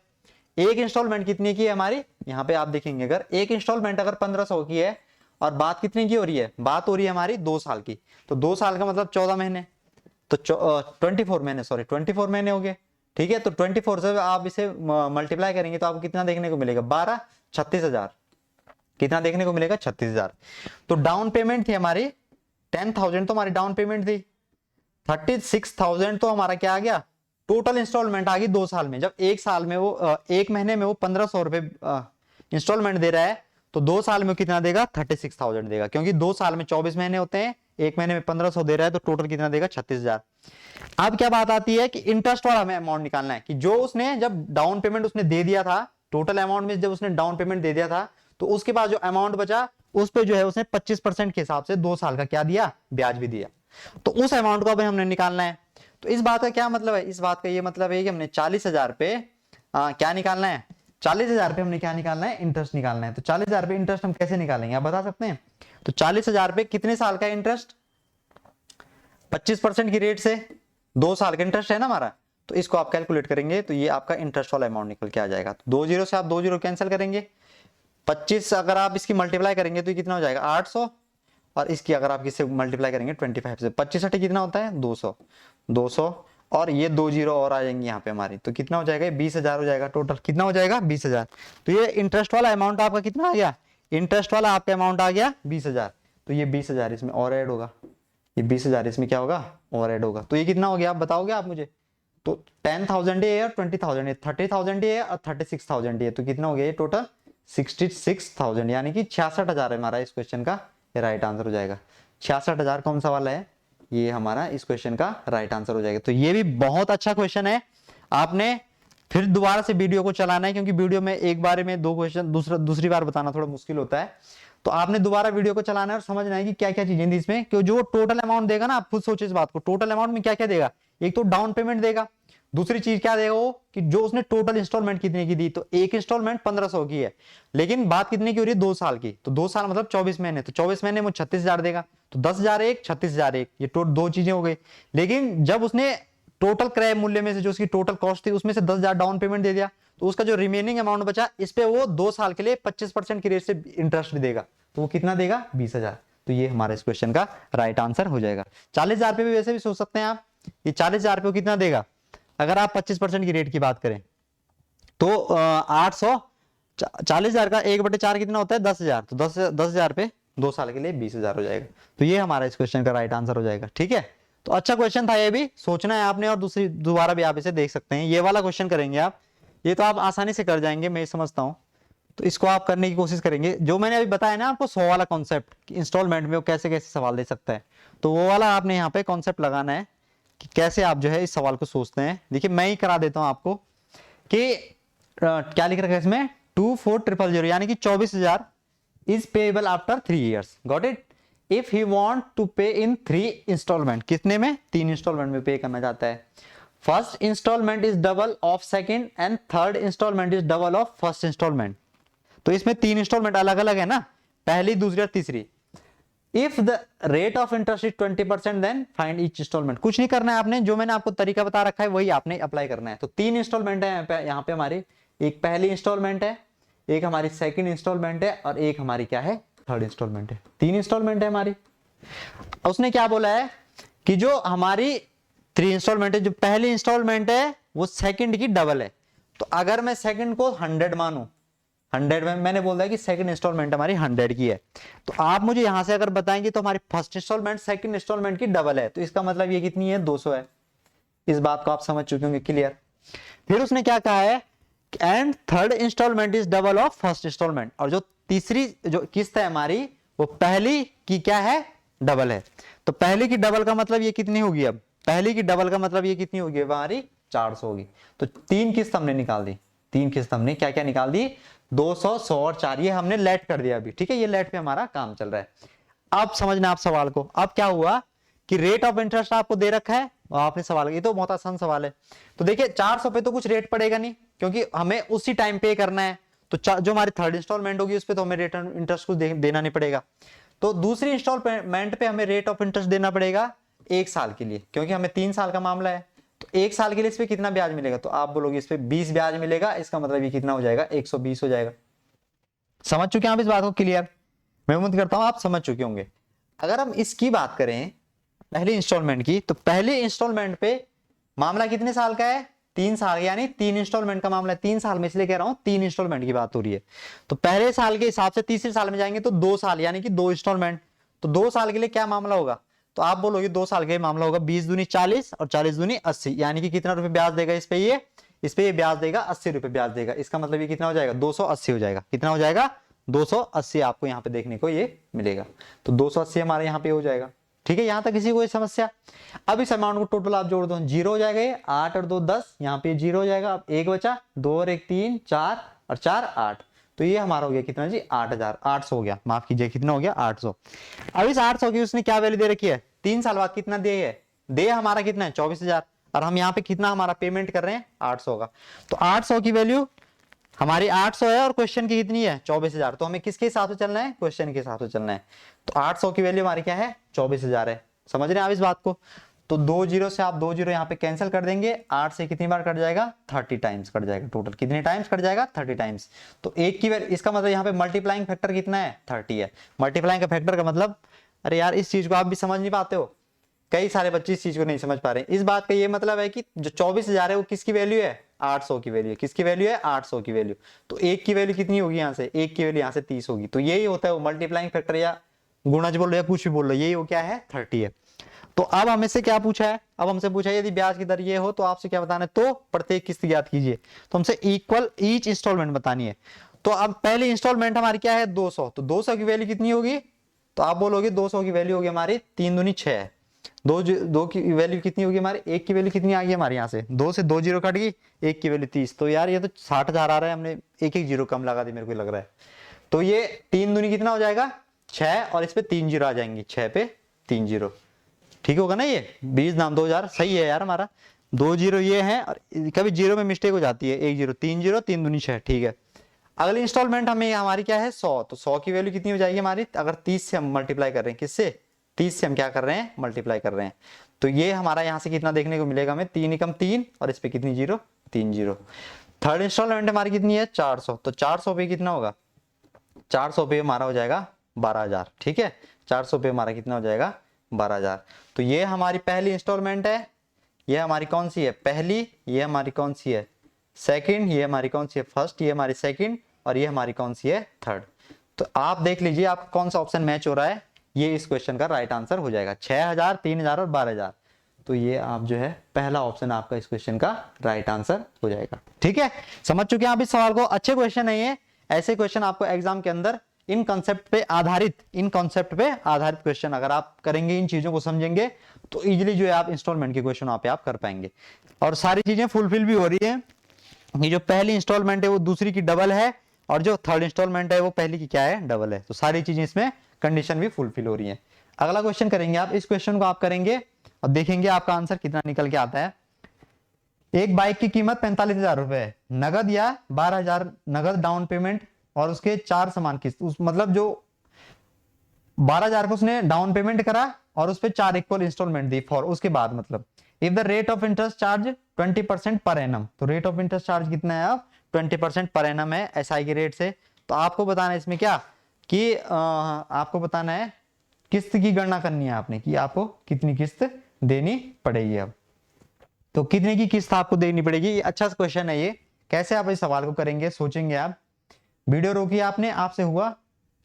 एक इंस्टॉलमेंट कितनी की है हमारी, यहां पे आप देखेंगे अगर एक इंस्टॉलमेंट अगर 1,500 की है और बात कितनी की हो रही है, बात हो रही है हमारी 2 साल की, तो 2 साल का मतलब 14 महीने, तो 24 महीने, सॉरी 24 महीने हो गए, ठीक है। तो 24 से आप इसे मल्टीप्लाई करेंगे तो आपको कितना देखने को मिलेगा, 12, 36,000, कितना देखने को मिलेगा, 36,000। तो डाउन पेमेंट थी हमारी 10,000, तो हमारी डाउन पेमेंट थी, 36,000 तो हमारा क्या आ गया, टोटल इंस्टॉलमेंट आ गई 2 साल में। जब एक साल में वो एक महीने में वो 1,500 रुपए इंस्टॉलमेंट दे रहा है, तो 2 साल में कितना देगा, 36,000 देगा, क्योंकि 2 साल में 24 महीने होते हैं, एक महीने में 1,500 दे रहा है, तो टोटल कितना देगा, 36,000। अब क्या बात आती है कि इंटरेस्ट वाला हमें अमाउंट निकालना है, कि जो उसने जब डाउन पेमेंट उसने दे दिया था, टोटल अमाउंट में जब उसने डाउन पेमेंट दे दिया था, तो उसके बाद जो अमाउंट बचा उस पे जो है उसने 25% के हिसाब से 2 साल का क्या दिया, ब्याज भी दिया। तो उस अमाउंट को अब हमने निकालना है। तो इस बात का क्या मतलब है, इस बात का ये मतलब है कि हमने 40,000 पे क्या निकालना है, 40,000 पे हमने क्या निकालना है, इंटरेस्ट निकालना है। तो 40,000 पे इंटरेस्ट हम कैसे निकालेंगे, आप बता सकते हैं। तो 40,000 पे कितने साल का इंटरेस्ट, 25% की रेट से 2 साल का इंटरेस्ट है ना हमारा, तो इसको आप कैलकुलेट करेंगे तो ये आपका इंटरेस्ट वाला अमाउंट निकल के आ जाएगा। तो 2 जीरो से आप 2 जीरो कैंसिल करेंगे, 25 अगर आप इसकी मल्टीप्लाई करेंगे तो कितना हो जाएगा, 800, और इसकी अगर आप किससे मल्टीप्लाई करेंगे 25 से, 25 कितना होता है, 200, 200, और ये 2 जीरो और आ जाएंगे यहाँ पे हमारी, तो कितना हो जाएगा, 20,000 हो जाएगा, टोटल कितना हो जाएगा, 20,000। तो ये इंटरेस्ट वाला अमाउंट आपका कितना आ गया, इंटरेस्ट वाला आपका अमाउंट आ गया 20,000। तो ये 20,000 इसमें और ऐड होगा, ये 20,000 इसमें क्या होगा, और ऐड होगा। तो ये कितना हो गया, आप बताओगे आप मुझे। तो 10,000 ये और 20,000 ये, 30,000 ये और 36,000 ये, तो कितना हो गया ये टोटल 66,000, यानी कि 66,000 है हमारा इस क्वेश्चन का ये राइट आंसर हो जाएगा। 66,000 कौन सा वाला है, ये हमारा इस क्वेश्चन का राइट आंसर हो जाएगा। तो ये भी बहुत अच्छा क्वेश्चन है, आपने फिर दोबारा से वीडियो को चलाना है, क्योंकि वीडियो में एक बार में 2 क्वेश्चन दूसरी बार बताना थोड़ा मुश्किल होता है। तो आपने दोबारा वीडियो को चलाना है और समझना है कि क्या क्या चीजें थी इसमें, क्यों जो टोटल अमाउंट देगा ना, आप खुद सोचिए इस बात को, टोटल अमाउंट में क्या क्या देगा, एक तो डाउन पेमेंट देगा, दूसरी चीज क्या देगा वो, कि जो उसने टोटल इंस्टॉलमेंट कितने की दी, तो एक इंस्टॉलमेंट 1,500 की है, लेकिन बात कितने की हो रही है, 2 साल की, तो 2 साल मतलब 24 महीने, तो 24 महीने में 36,000 देगा, तो 10,000 एक, 36,000 एक, ये दो चीजें हो गई। लेकिन जब उसने टोटल क्रय मूल्य में से जो उसकी टोटल कॉस्ट थी उसमें से 10,000 डाउन पेमेंट दे दिया, तो उसका जो रिमेनिंग अमाउंट बचा इस पे वो 2 साल के लिए 25% की रेट से इंटरेस्ट भी देगा, तो वो कितना देगा, 20,000। तो ये हमारे इस क्वेश्चन का राइट आंसर हो जाएगा। 40,000 पे भी वैसे भी सोच सकते हैं आप, ये 40,000 पे कितना देगा, अगर आप 25% की रेट की बात करें तो 800, 40,000 का 1/4 कितना होता है, 10,000, तो 10,000 पे 2 साल के लिए 20,000 हो जाएगा। तो ये हमारा इस क्वेश्चन का राइट आंसर हो जाएगा। ठीक है, तो अच्छा क्वेश्चन था, ये भी सोचना है आपने, और दूसरी दोबारा भी आप इसे देख सकते हैं। ये वाला क्वेश्चन करेंगे आप, ये तो आप आसानी से कर जाएंगे मैं समझता हूं, तो इसको आप करने की कोशिश करेंगे। जो मैंने अभी बताया ना आपको 100 वाला कॉन्सेप्ट, इंस्टॉलमेंट में वो कैसे कैसे सवाल दे सकता है, तो वो वाला आपने यहाँ पे कॉन्सेप्ट लगाना है कि कैसे आप जो है इस सवाल को सोचते हैं। देखिए मैं ही करा देता हूं आपको कि क्या लिख रखा है इसमें, 24,000, यानी कि 24,000 is payable after 3 years, got it. If he want to pay in 3 instalment, कितने में, 3 इंस्टॉलमेंट में पे करना चाहता है। First instalment is double of second and third instalment is double of first instalment. तो इसमें 3 इंस्टॉलमेंट अलग अलग है ना, पहली, दूसरी और तीसरी। If the rate of interest is 20% then find each instalment. कुछ नहीं करना है आपने, जो मैंने आपको तरीका बता रखा है वही आपने अप्लाई करना है। तो 3 इंस्टॉलमेंट है यहाँ पे हमारी, एक पहली इंस्टॉलमेंट है, एक हमारी सेकंड इंस्टॉलमेंट है और एक हमारी क्या है, थर्ड इंस्टॉलमेंट है। 3 इंस्टॉलमेंट है हमारी। उसने क्या बोला है कि जो हमारी 3 इंस्टॉलमेंट है, जो पहली इंस्टॉलमेंट है वो सेकंड की डबल है। तो अगर मैं सेकंड को 100 मानूं, 100 में मैंने बोल दिया कि सेकंड इंस्टॉलमेंट हमारी 100 की है, तो आप मुझे यहां से अगर बताएंगे तो हमारी फर्स्ट इंस्टॉलमेंट सेकंड इंस्टॉलमेंट की डबल है, तो इसका मतलब ये कितनी है, 200 है। इस बात को आप समझ चुके होंगे, क्लियर। फिर उसने क्या कहा है, and third instalment is double of first instalment, और जो तीसरी जो किस्त है हमारी वो पहली की क्या है, डबल है। तो पहली की डबल का मतलब ये कितनी होगी, अब पहली की डबल का मतलब ये कितनी होगी हमारी, 400 होगी। तो 3 किस्त हमने निकाल दी, 3 किस्त हमने क्या क्या निकाल दी, 200, 100 और 4, ये हमने लेट कर दिया अभी, ठीक है। ये लेट पे हमारा काम चल रहा है। अब समझना आप सवाल को। अब क्या हुआ कि रेट ऑफ इंटरेस्ट आपको दे रखा है और आपने सवाल, ये तो बहुत आसान सवाल है। तो देखिए 400 पे तो कुछ रेट पड़ेगा नहीं, क्योंकि हमें उसी टाइम पे करना है। तो जो हमारी थर्ड इंस्टॉलमेंट होगी उस पर तो हमें रेट ऑफ इंटरेस्ट कुछ देना नहीं पड़ेगा। तो दूसरी इंस्टॉलमेंट पे हमें रेट ऑफ इंटरेस्ट देना पड़ेगा 1 साल के लिए, क्योंकि हमें 3 साल का मामला है। तो 1 साल के लिए इस पे कितना ब्याज मिलेगा, तो आप बोलोगे इस पे 20 ब्याज मिलेगा, इसका मतलब ये कितना हो जाएगा, 120 हो जाएगा। समझ चुके हैं आप इस बात को, क्लियर। मैं उम्मीद करता हूं आप समझ चुके होंगे। अगर हम इसकी बात करें पहली इंस्टॉलमेंट की, तो पहली इंस्टॉलमेंट पे मामला कितने साल का है, 3 साल, यानी 3 इंस्टॉलमेंट का मामला है। 3 साल में इसलिए कह रहा हूं 3 इंस्टॉलमेंट की बात हो रही है। तो पहले साल के हिसाब से तीसरे साल में जाएंगे तो 2 साल, यानी कि 2 इंस्टॉलमेंट। तो 2 साल के लिए क्या मामला होगा, तो आप बोलोगे 2 साल का मामला होगा 20 दूनी 40 और 40 दूनी 80, यानी कि कितना रुपए ब्याज देगा इस पे, इस पे ये ब्याज देगा 80 रुपए ब्याज देगा। इसका मतलब ये कितना हो जाएगा, 280 हो जाएगा। कितना हो जाएगा, 280 आपको यहाँ पे देखने को ये मिलेगा। तो 280 हमारे यहाँ पे हो जाएगा, ठीक है। यहां तक किसी को समस्या। अब इस अमाउंट को टोटल आप जोड़ दो, 0 हो जाएगा, ये 8 और 2 10, यहाँ पे 0 हो जाएगा। अब 1 बचा, 2 और 1 3, 4 और 4 8, तो ये हमारा हो गया कितना जी, 8,800 हो गया, माफ कीजिए कितना हो गया, 800। अब इस 800 की उसने क्या वैल्यू दे रखी है, 3 साल बाद कितना दे है, दे हमारा कितना है 24,000, और हम यहाँ पे कितना हमारा पेमेंट कर रहे हैं 800 का। तो 800 की वैल्यू हमारी 800 है और क्वेश्चन की कितनी है 24,000, तो हमें किसके हिसाब से चलना है, क्वेश्चन के हिसाब से चलना है। तो 800 की वैल्यू हमारी क्या है, 24,000 है। समझ रहे हैं आप इस बात को। तो 2 जीरो से आप 2 जीरो यहाँ पे कैंसिल कर देंगे, 8 से कितनी बार कट जाएगा, 30 टाइम्स कट जाएगा। टोटल कितने टाइम्स कट जाएगा, 30 टाइम्स। तो एक की वैल्यू, इसका मतलब यहाँ पे मल्टीप्लाइंग फैक्टर कितना है, 30 है। मल्टीप्लाइंग का फैक्टर का मतलब, अरे यार इस चीज को आप भी समझ नहीं पाते हो, कई सारे बच्चे इस चीज को नहीं समझ पा रहे। इस बात का ये मतलब है कि जो 24,000 है वो किसकी वैल्यू है, 800 की वैल्यू है। किसकी वैल्यू है, 800 की वैल्यू। तो एक की वैल्यू कितनी होगी, यहाँ से एक की वैल्यू यहाँ से 30 होगी। तो यही होता है वो मल्टीप्लाइंग फैक्टर, या गुणज बोल लो या कुछ भी बोल लो, यही वो क्या है, 30 है। तो अब हमें से क्या पूछा है, अब हमसे पूछा है यदि ब्याज की दर ये हो तो आपसे क्या बताना है, तो प्रत्येक किस्त ज्ञात कीजिए। तो हमसे इक्वल ईच इंस्टॉलमेंट बतानी है। तो अब पहली इंस्टॉलमेंट हमारी क्या है, 200। तो 200 की वैल्यू कितनी होगी, तो आप बोलोगे 200 की वैल्यू होगी हमारी 3 दूनी 6 है। दो की वैल्यू कितनी होगी हमारी, एक की वैल्यू कितनी आ गई हमारे यहाँ से, 2 से 2 जीरो कट गई, एक की वैल्यू 30। तो यार ये तो 60,000 आ रहा है, हमने एक जीरो कम लगा दी मेरे को लग रहा है। तो ये 3 दूनी कितना हो जाएगा 6, और इस पे 3 जीरो आ जाएंगे, 6 पे 3 जीरो, ठीक होगा ना। ये 20 नाम 2000 सही है यार हमारा। 2 जीरो ये है, और कभी जीरो में मिस्टेक हो जाती है, 1 जीरो 3 जीरो 3 दूनी 6, ठीक है। अगली इंस्टॉलमेंट हमें हमारी क्या है 100। तो 100 की वैल्यू कितनी हो जाएगी हमारी, अगर 30 से हम मल्टीप्लाई कर रहे हैं, किससे, 30 से हम क्या कर रहे हैं, मल्टीप्लाई कर रहे हैं। तो ये हमारा यहाँ से कितना देखने को मिलेगा हमें, 3 एकम 3, और इस पे कितनी जीरो, 3 जीरो। थर्ड इंस्टॉलमेंट हमारी कितनी है 400। तो 400 पे कितना होगा, 400 पे हमारा हो जाएगा 12,000, ठीक है। 400 पे हमारा कितना हो जाएगा 12,000। तो ये हमारी पहली इंस्टॉलमेंट है, ये हमारी कौन सी है, पहली। ये हमारी कौन सी है, सेकंड। ये हमारी कौन सी है, फर्स्ट। ये हमारी सेकंड, और ये हमारी कौन सी है, थर्ड। तो आप देख लीजिए आप कौन सा ऑप्शन मैच हो रहा है, ये इस क्वेश्चन का राइट आंसर हो जाएगा। 6,000, 3,000 और 12,000। तो ये आप जो है पहला ऑप्शन आपका इस क्वेश्चन का राइट आंसर हो जाएगा, ठीक है। समझ चुके हैं आप इस सवाल को, अच्छे क्वेश्चन नहीं है, ऐसे क्वेश्चन आपको एग्जाम के अंदर इन कॉन्सेप्ट पे आधारित क्वेश्चन अगर आप करेंगे, इन चीजों को समझेंगे, तो इजीली जो है आप इंस्टॉलमेंट के क्वेश्चन वहां पे आप कर पाएंगे। और सारी चीजें फुलफिल भी हो रही है। ये जो पहली इंस्टॉलमेंट है वो दूसरी की डबल है, और जो थर्ड इंस्टॉलमेंट है वो पहली की क्या है, डबल है। तो सारी चीजें इसमें कंडीशन भी फुलफिल हो रही है। अगला क्वेश्चन करेंगे आप, इस क्वेश्चन को आप करेंगे और देखेंगे आपका आंसर कितना निकल के आता है। एक बाइक की कीमत 45,000 रुपए है, नगद या 12,000 नगद डाउन पेमेंट और उसके 4 समान किस्त, मतलब जो 12,000 का उसने डाउन पेमेंट करा और उस पर 4 इक्वल इंस्टॉलमेंट दी फॉर, उसके बाद मतलब if the rate of interest charge 20% per annum, तो रेट ऑफ इंटरेस्ट चार्ज कितना है अब 20% पर एनम है एसआई के रेट से। तो आपको बताना है इसमें क्या कि आपको बताना है किस्त की गणना करनी है आपने कि आपको कितनी किस्त देनी पड़ेगी। अब तो कितने की किस्त आपको देनी पड़ेगी, ये अच्छा क्वेश्चन है। ये कैसे आप इस सवाल को करेंगे, सोचेंगे आप। वीडियो रोकी आपने, आपसे हुआ,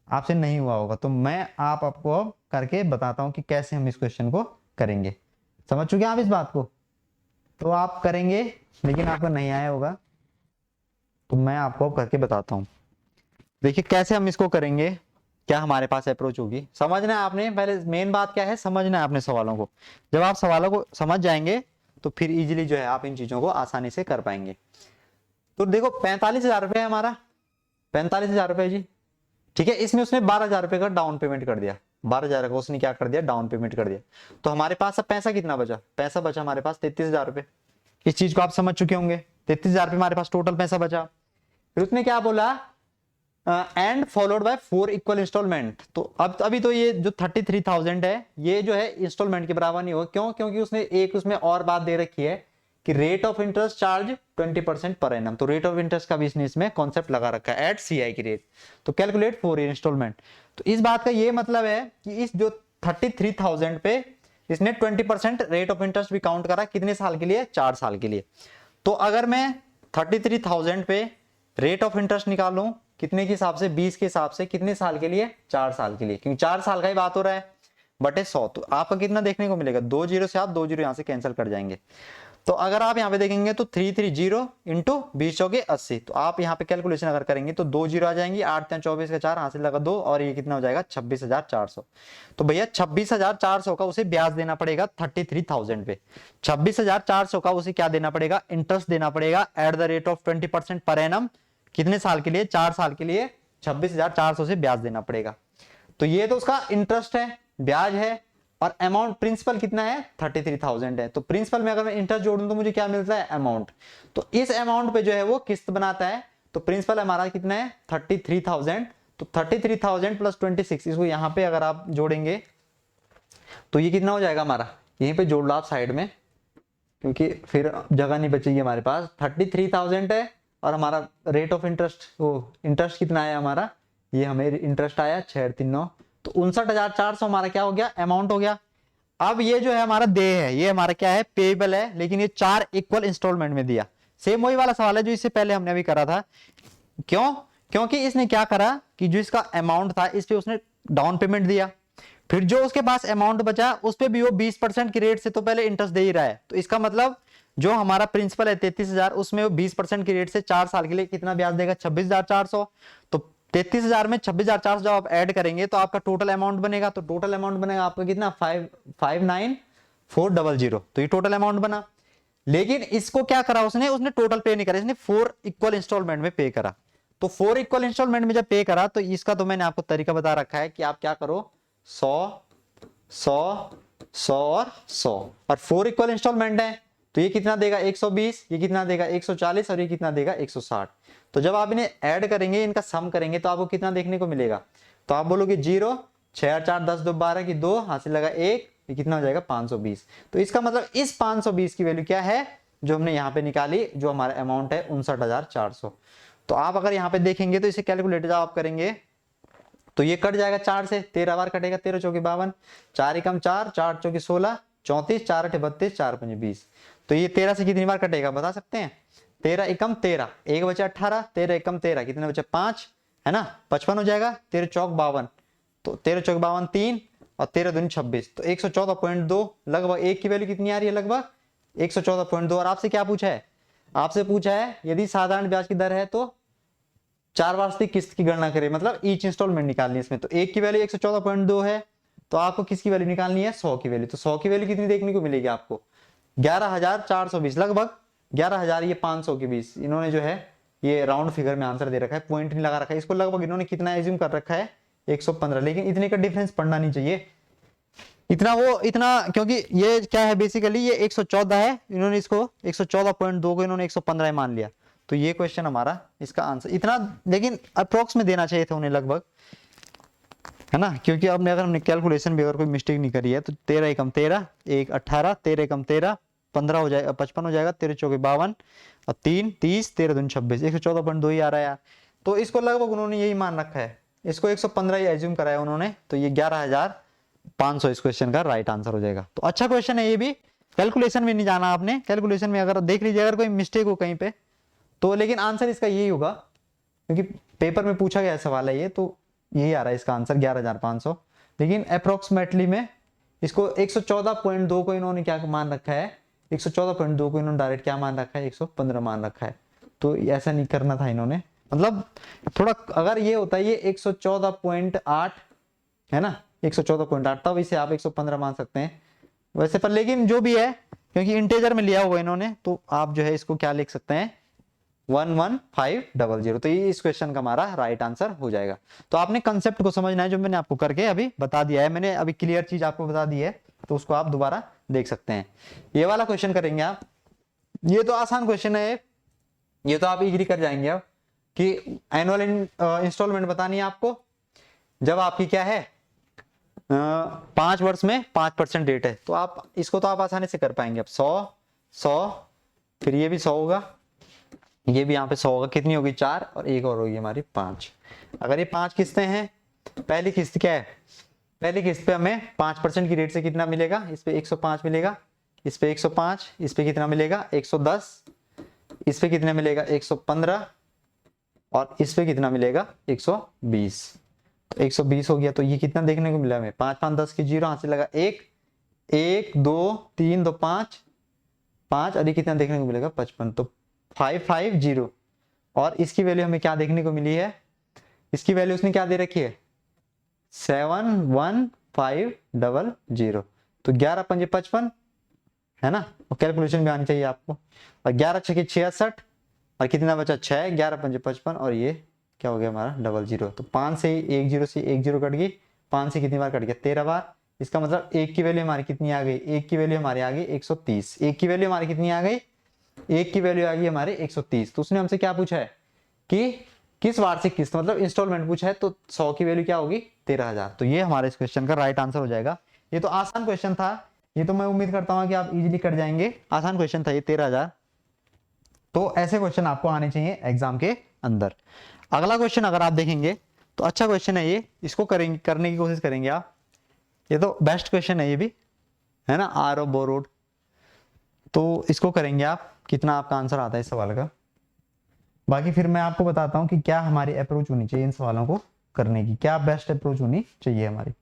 आपसे नहीं हुआ होगा, तो मैं आपको अब करके बताता हूं कि कैसे हम इस क्वेश्चन को करेंगे। समझ चुके आप इस बात को? तो आप करेंगे, लेकिन आपको नहीं आया होगा, तो मैं आपको करके बताता हूं। देखिए कैसे हम इसको करेंगे, क्या हमारे पास अप्रोच होगी। समझना है आपने, पहले मेन बात क्या है, समझना है आपने सवालों को। जब आप सवालों को समझ जाएंगे तो फिर इजीली जो है आप इन चीजों को आसानी से कर पाएंगे। तो देखो 45,000 रुपये है हमारा, 45,000 रुपये जी, ठीक है। इसमें उसने 12,000 रुपये का डाउन पेमेंट कर दिया, 12,000 का उसने क्या कर दिया, डाउन पेमेंट कर दिया। तो हमारे पास अब पैसा कितना बचा, पैसा बचा हमारे पास 33,000 रुपये। इस चीज को आप समझ चुके होंगे, 33,000 रुपये हमारे पास टोटल पैसा बचा। फिर उसने क्या बोला, and followed by 4 equal instalment. तो अब अभी तो ये जो 33,000 है ये जो है इंस्टॉलमेंट के बराबर नहीं होगा, क्यों, क्योंकि उसने एक उसमें और बात दे रखी है कि rate of interest charge 20% per annum. तो रेट ऑफ इंटरेस्ट का भी इसमें कॉन्सेप्ट लगा रखा है एट सीआई की रेट। तो कैलकुलेट 4 इंस्टॉलमेंट। तो इस बात का ये मतलब है कि इस जो 33,000 पे इसने 20% रेट ऑफ इंटरेस्ट भी काउंट करा, कितने साल के लिए, 4 साल के लिए। तो अगर मैं 33,000 पे रेट ऑफ इंटरेस्ट निकालूं कितने के हिसाब से, 20 के हिसाब से, कितने साल के लिए, 4 साल के लिए, क्योंकि 4 साल का ही बात हो रहा है, बटे 100। तो आपका कितना देखने को मिलेगा, 2 जीरो से आप 2 जीरो यहां से कैंसिल कर जाएंगे। तो अगर आप यहाँ पे देखेंगे तो 330 इंटू 20 चौके 80। तो आप यहाँ पे कैलकुलेशन अगर करेंगे तो 2 जीरो आ जाएंगी, 8 3 24 का 4 हासिल लगा 2, और ये कितना हो जाएगा 26,400। तो भैया 26,400 का उसे ब्याज देना पड़ेगा 33,000 पे। 26,400 का उसे क्या देना पड़ेगा, इंटरेस्ट देना पड़ेगा at the rate of 20% per annum. कितने साल के लिए, 4 साल के लिए 26,400 से ब्याज देना पड़ेगा। तो ये तो उसका इंटरेस्ट है, ब्याज है, और अमाउंट प्रिंसिपल कितना है 33,000 है। तो प्रिंसिपल में अगर मैं इंटरेस्ट जोड़ दूं तो मुझे क्या मिलता है, अमाउंट। तो इस अमाउंट पे जो है वो किस्त बनाता है। तो प्रिंसिपल हमारा कितना है 33,000। तो 33,000 प्लस 26, इसको यहां पे अगर आप जोड़ेंगे तो ये कितना हो जाएगा हमारा, यहीं पे जोड़ लो आप साइड में, क्योंकि फिर जगह नहीं बचेगी हमारे पास। 33,000 है और हमारा रेट ऑफ इंटरेस्ट, वो इंटरेस्ट कितना है हमारा, ये हमें इंटरेस्ट आया 639। तो 59,400 हमारा क्या हो गया, अमाउंट हो गया। अब ये जो है हमारा देय है, ये हमारा क्या है, पेएबल है, लेकिन ये 4 इक्वल इंस्टॉलमेंट में दिया। सेम वही वाला सवाल है जो इससे पहले हमने अभी करा था। क्यों, क्योंकि इसने क्या करा कि जो इसका अमाउंट था इस पे उसने डाउन पेमेंट दिया, फिर जो उसके पास अमाउंट बचा उस पे भी वो 20% की रेट से तो पहले इंटरेस्ट दे ही रहा है। तो इसका मतलब जो हमारा प्रिंसिपल है 33,000, उसमें वो 20% की रेट से 4 साल के लिए कितना ब्याज देगा, 26,400। तो 33,000 में 26,400 जब आप ऐड करेंगे तो आपका टोटल अमाउंट बनेगा। तो टोटल अमाउंट बनेगा आपका कितना, 559,400। तो ये टोटल अमाउंट बना। लेकिन इसको क्या करा उसने, उसने टोटल पे नहीं करा, इसने 4 इक्वल इंस्टॉलमेंट में पे करा। तो 4 इक्वल इंस्टॉलमेंट में जब पे करा तो इसका तो मैंने आपको तरीका बता रखा है कि आप क्या करो, 100 100 100 और 100, और 4 इक्वल इंस्टॉलमेंट है। तो ये कितना देगा 120, ये कितना देगा 140, और ये कितना देगा 160। तो जब आप इन्हें ऐड करेंगे, इनका सम करेंगे, तो आपको कितना देखने को मिलेगा। तो आप बोलोगे 0 6 4 10 2 12 की 2 हासिल लगा 1, ये कितना हो जाएगा 520। तो इसका मतलब इस 520 की वैल्यू क्या है जो हमने यहाँ पे निकाली, जो हमारा अमाउंट है 59,400। तो आप अगर यहाँ पे देखेंगे तो इसे कैलकुलेटर जब आप करेंगे तो ये कट जाएगा 4 से, 13 बार कटेगा, 13 चौके 52, 4 एकम 4, 4 चौके 16, 34, 4 8 32, 4 5 20। तो ये 13 से कितनी बार कटेगा बता सकते हैं, 13 एकम 13, 1 बचा 18, 13 एकम 13, कितने बचे 5, है ना, 55 हो जाएगा, 13 चौक 52, तो 13 चौक 52 3, और 13 दूनी 26, तो 114.2, लगभग एक की वैल्यू कितनी आ रही है, लगभग 114.2। और आपसे क्या पूछा है, आपसे पूछा है यदि साधारण ब्याज की दर है तो 4 वार्षिक किस्त की गणना करें, मतलब ईच इंस्टॉलमेंट निकालनी है इसमें। तो एक की वैल्यू 114.2 है, तो आपको किसकी वैल्यू निकालनी है, 100 की वैल्यू। तो 100 की वैल्यू कितनी देखने को मिलेगी आपको, 11,420, लगभग 11,000, ये 500 के 20। इन्होंने जो है ये राउंड फिगर में आंसर दे रखा है, पॉइंट नहीं लगा रखा है इसको, लगभग इन्होंने कितना एज्यूम कर रखा है 115, लेकिन इतने का डिफरेंस पड़ना नहीं चाहिए इतना, क्योंकि ये क्या है बेसिकली ये 114 है, इन्होंने इसको 114.2 को इन्होंने 115 मान लिया। तो ये क्वेश्चन हमारा इसका आंसर इतना, लेकिन अप्रोक्स में देना चाहिए था उन्हें लगभग, है ना, क्योंकि अब अगर हमने कैलकुलेशन भी अगर कोई मिस्टेक नहीं करी है तो 13 एकम 13, 1 18, 13 एकम 13, 15 हो जाएगा, 55 हो जाएगा, 13 चौके 52 और 3 30, 13 दूनी 26, 114.2 ही आ रहा है यार। तो इसको लगभग उन्होंने यही मान रखा है, इसको 115 ही एज्यूम कराया उन्होंने, तो ये 11,500 इस क्वेश्चन का राइट आंसर हो जाएगा। तो अच्छा क्वेश्चन है ये भी, कैलकुलेशन में नहीं जाना आपने, कैलकुलेशन में अगर देख लीजिए अगर कोई मिस्टेक हो कहीं पे तो, लेकिन आंसर इसका यही होगा क्योंकि पेपर में पूछा गया सवाल है ये, तो यही आ रहा है इसका आंसर 11,500। लेकिन अप्रोक्सीमेटली में इसको 114.2 को इन्होंने क्या मान रखा है, 114.2 को इन्होंने डायरेक्ट क्या मान रखा है, 115 मान रखा है। तो ऐसा नहीं करना था इन्होंने, मतलब थोड़ा अगर ये होता है ये 114.8 है ना, 114.8 तब इसे आप 115 मान सकते हैं वैसे पर, लेकिन जो भी है क्योंकि इंटेजर में लिया हुआ इन्होंने तो आप जो है इसको क्या लिख सकते हैं 11500, तो ये इस क्वेश्चन का हमारा राइट आंसर हो जाएगा। तो आपने कंसेप्ट को समझना है जो मैंने आपको करके अभी बता दिया है, मैंने अभी क्लियर चीज आपको बता दी है, तो उसको आप दोबारा देख सकते हैं। ये वाला क्वेश्चन करेंगे आप, ये तो आसान क्वेश्चन है, ये तो आप इजीली कर जाएंगे अब कि एनुअल इंस्टॉलमेंट बतानी है आपको, जब आपकी क्या है 5 वर्ष में 5% रेट है, तो आप इसको तो आप आसानी से कर पाएंगे। अब 100 फिर ये भी 100 होगा, ये भी यहाँ पे 100 होगा, कितनी होगी 4 और एक और होगी हमारी 5। अगर ये 5 किस्तें हैं, पहली किस्त क्या है, पहली किस्त पे हमें 5% की रेट से कितना मिलेगा, इस पे 105 मिलेगा, इस पे 105, इस पे कितना मिलेगा 110, इस पे कितना मिलेगा 115 और इस पे कितना मिलेगा 120। तो 120 हो गया, तो ये कितना देखने को मिला हमें 5 5 10 की 0 हाथ से लगा 1 1 2 3 2 5 5 और ये कितना देखने को मिलेगा 55, तो 550 और इसकी वैल्यू हमें क्या देखने को मिली है, इसकी वैल्यू उसने क्या दे रखी है 71500, तो 11 पंजे 55 है ना, और कैलकुलेशन भी आनी चाहिए आपको, और 11 छके 66 और कितना बचा 6, 11 पंजे 55 और ये क्या हो गया हमारा 00, तो 5 से 1 0 से 1 0 कट गई, 5 से कितनी बार कट गया 13 बार, इसका मतलब 1 की वैल्यू हमारी कितनी आ गई, 1 की वैल्यू हमारी आ गई 130, 1 की वैल्यू हमारी कितनी आ गई, 1 की वैल्यू आ गई हमारे 130। तो उसने हमसे क्या पूछा है कि किस वार्षिक किस्त मतलब इंस्टॉलमेंट पूछा है, तो 100 की वैल्यू क्या होगी 13,000, तो ये हमारे इस क्वेश्चन का राइट आंसर हो जाएगा। ये तो आसान क्वेश्चन था, ये तो मैं उम्मीद करता हूं कि आप इजीली कर जाएंगे, आसान क्वेश्चन था ये 13,000। तो ऐसे क्वेश्चन आपको आने चाहिए एग्जाम के अंदर। अगला क्वेश्चन अगर आप देखेंगे तो अच्छा क्वेश्चन है ये, इसको करेंगे करने की कोशिश करेंगे आप, ये तो बेस्ट क्वेश्चन है ये भी है ना, आर ऑफ बोरोड, तो इसको करेंगे आप, कितना आपका आंसर आता है इस सवाल का। बाकी फिर मैं आपको बताता हूं कि क्या हमारी अप्रोच होनी चाहिए इन सवालों को करने की, क्या बेस्ट अप्रोच होनी चाहिए हमारी।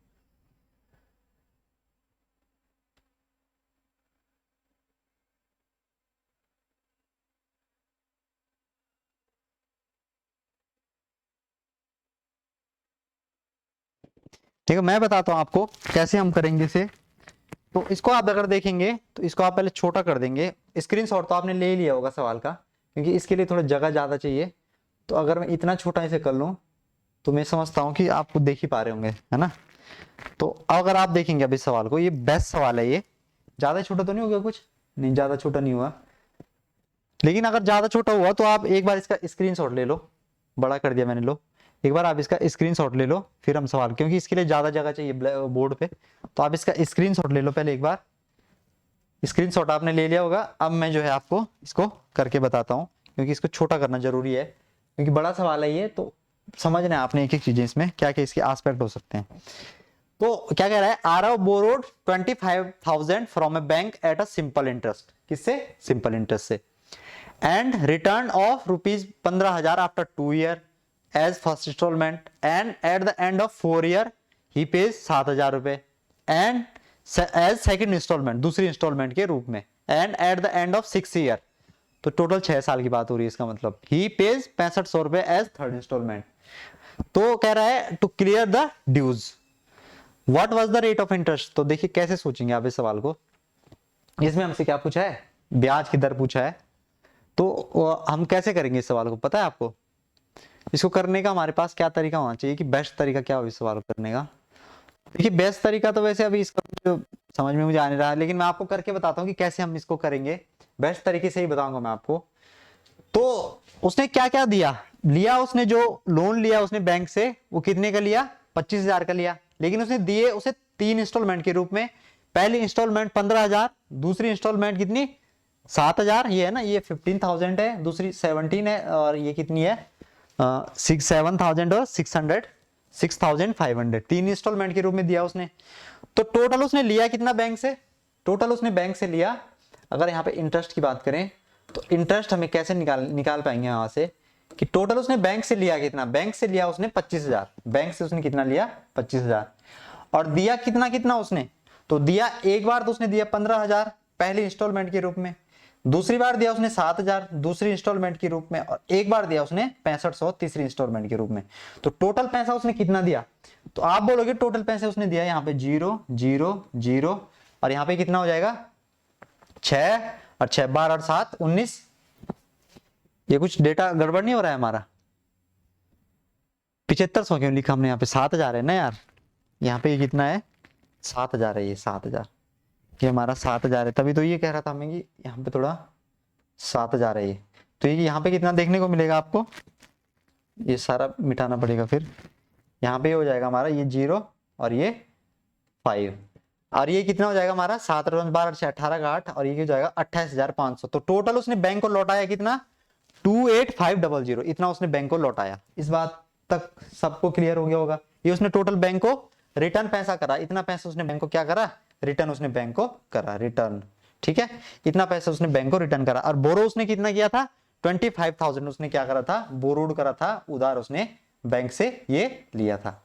ठीक है, मैं बताता हूं आपको कैसे हम करेंगे इसे। तो इसको आप अगर देखेंगे तो इसको आप पहले छोटा कर देंगे, स्क्रीनशॉट तो आपने ले ही लिया होगा सवाल का, क्योंकि इसके लिए थोड़ा जगह ज्यादा चाहिए। तो अगर मैं इतना छोटा इसे कर लूं तो मैं समझता हूं कि आपको देख ही पा रहे होंगे है ना। तो अगर आप देखेंगे अब इस सवाल को, ये बेस्ट सवाल है, ये ज्यादा छोटा तो नहीं हो गया, कुछ नहीं ज्यादा छोटा नहीं हुआ, लेकिन अगर ज्यादा छोटा हुआ तो आप एक बार इसका स्क्रीनशॉट ले लो, बड़ा कर दिया मैंने, लो एक बार आप इसका स्क्रीनशॉट ले लो, फिर हम सवाल, क्योंकि इसके लिए ज्यादा जगह चाहिए बोर्ड पे, तो आप इसका स्क्रीनशॉट ले लो पहले एक बार। स्क्रीनशॉट आपने ले लिया होगा, अब मैं जो है आपको इसको करके बताता हूँ, क्योंकि इसको छोटा करना जरूरी है, क्योंकि बड़ा सवाल है ये, तो समझना है आपने एक एक चीजें इसमें क्या क्या इसके एस्पेक्ट हो सकते हैं। तो क्या कह रहा है, Aarav borrowed 25,000 from a bank at a simple interest, किससे सिंपल इंटरेस्ट से, and return of ₹15,000 after 2 year as first instalment, and at the end of 4 year he pays 7,000 रुपए एंड एज सेकंड इंस्टॉलमेंट, दूसरी इंस्टॉलमेंट के रूप में, and at the end of 6 year, तो total 6 साल की बात हो रही है, इसका मतलब ही पेज 6500 रुपए एज थर्ड इंस्टॉलमेंट। तो कह रहा है to clear the dues what was the rate of interest. तो देखिए कैसे सोचेंगे आप इस सवाल को, इसमें हमसे क्या पूछा है, ब्याज की दर पूछा है, तो हम कैसे करेंगे इस सवाल को पता है आपको, इसको करने का हमारे पास क्या तरीका होना चाहिए, कि बेस्ट तरीका क्या हो इस सवाल को करने का। देखिए बेस्ट तरीका तो वैसे अभी इसका जो समझ में मुझे आ नहीं रहा है, लेकिन मैं आपको करके बताता हूँ कि कैसे हम इसको करेंगे, बेस्ट तरीके से ही बताऊंगा मैं आपको। तो उसने क्या क्या दिया लिया, उसने जो लोन लिया उसने बैंक से, वो कितने का लिया 25,000 का लिया, लेकिन उसने दिए उसे 3 इंस्टॉलमेंट के रूप में। पहली इंस्टॉलमेंट 15,000, दूसरी इंस्टॉलमेंट कितनी 7,000, ये है ना, ये 15,000 है, दूसरी 17 है, और ये कितनी है 7,000 और 6,500, 3 इंस्टॉलमेंट के रूप में दिया उसने। तो टोटल उसने लिया कितना बैंक से, टोटल उसने बैंक से लिया, अगर यहाँ पे इंटरेस्ट की बात करें तो इंटरेस्ट हमें कैसे निकाल पाएंगे यहाँ से कि टोटल उसने बैंक से लिया कितना, बैंक से लिया उसने 25,000, बैंक से उसने कितना लिया 25,000, और दिया कितना कितना उसने, तो दिया एक बार तो उसने दिया 15,000 पहली इंस्टॉलमेंट के रूप में, दूसरी बार दिया उसने 7,000 दूसरी इंस्टॉलमेंट के रूप में, और एक बार दिया उसने 6500 तीसरी इंस्टॉलमेंट के रूप में। तो टोटल पैसा उसने कितना दिया, तो आप बोलोगे टोटल पैसे उसने दिया यहाँ पे 0 0 0, और यहाँ पे कितना हो जाएगा 6 और 6 12 और 7 19। ये कुछ डेटा गड़बड़ नहीं हो रहा है हमारा, 7500 क्यों लिखा हमने यहाँ पे, 7,000 है ना यार, यहाँ पे ये कितना है 7,000 है, ये 7,000, ये हमारा 7,000 है, तभी तो ये कह रहा था हमें कि यहाँ पे थोड़ा 7,000 है ये। तो ये यहाँ पे कितना देखने को मिलेगा आपको, ये सारा मिटाना पड़ेगा, फिर यहाँ पे हो जाएगा हमारा ये 0 और ये 5, और ये कितना हो जाएगा हमारा 7 और 12 6 18 का 8, और ये हो जाएगा 28,500। तो टोटल उसने बैंक को लौटाया कितना 28,500, इतना उसने बैंक को लौटाया। इस बात तक सबको क्लियर हो गया होगा। ये उसने टोटल बैंक को रिटर्न पैसा करा, इतना पैसा उसने बैंक को क्या करा, रिटर्न उसने बैंक को करा, रिटर्न, ठीक है, इतना पैसा उसने बैंक को रिटर्न करा। और बोरो उसने कितना किया था 25,000 उसने क्या करा था, बोरोड करा था, उधार उसने बैंक से ये लिया था।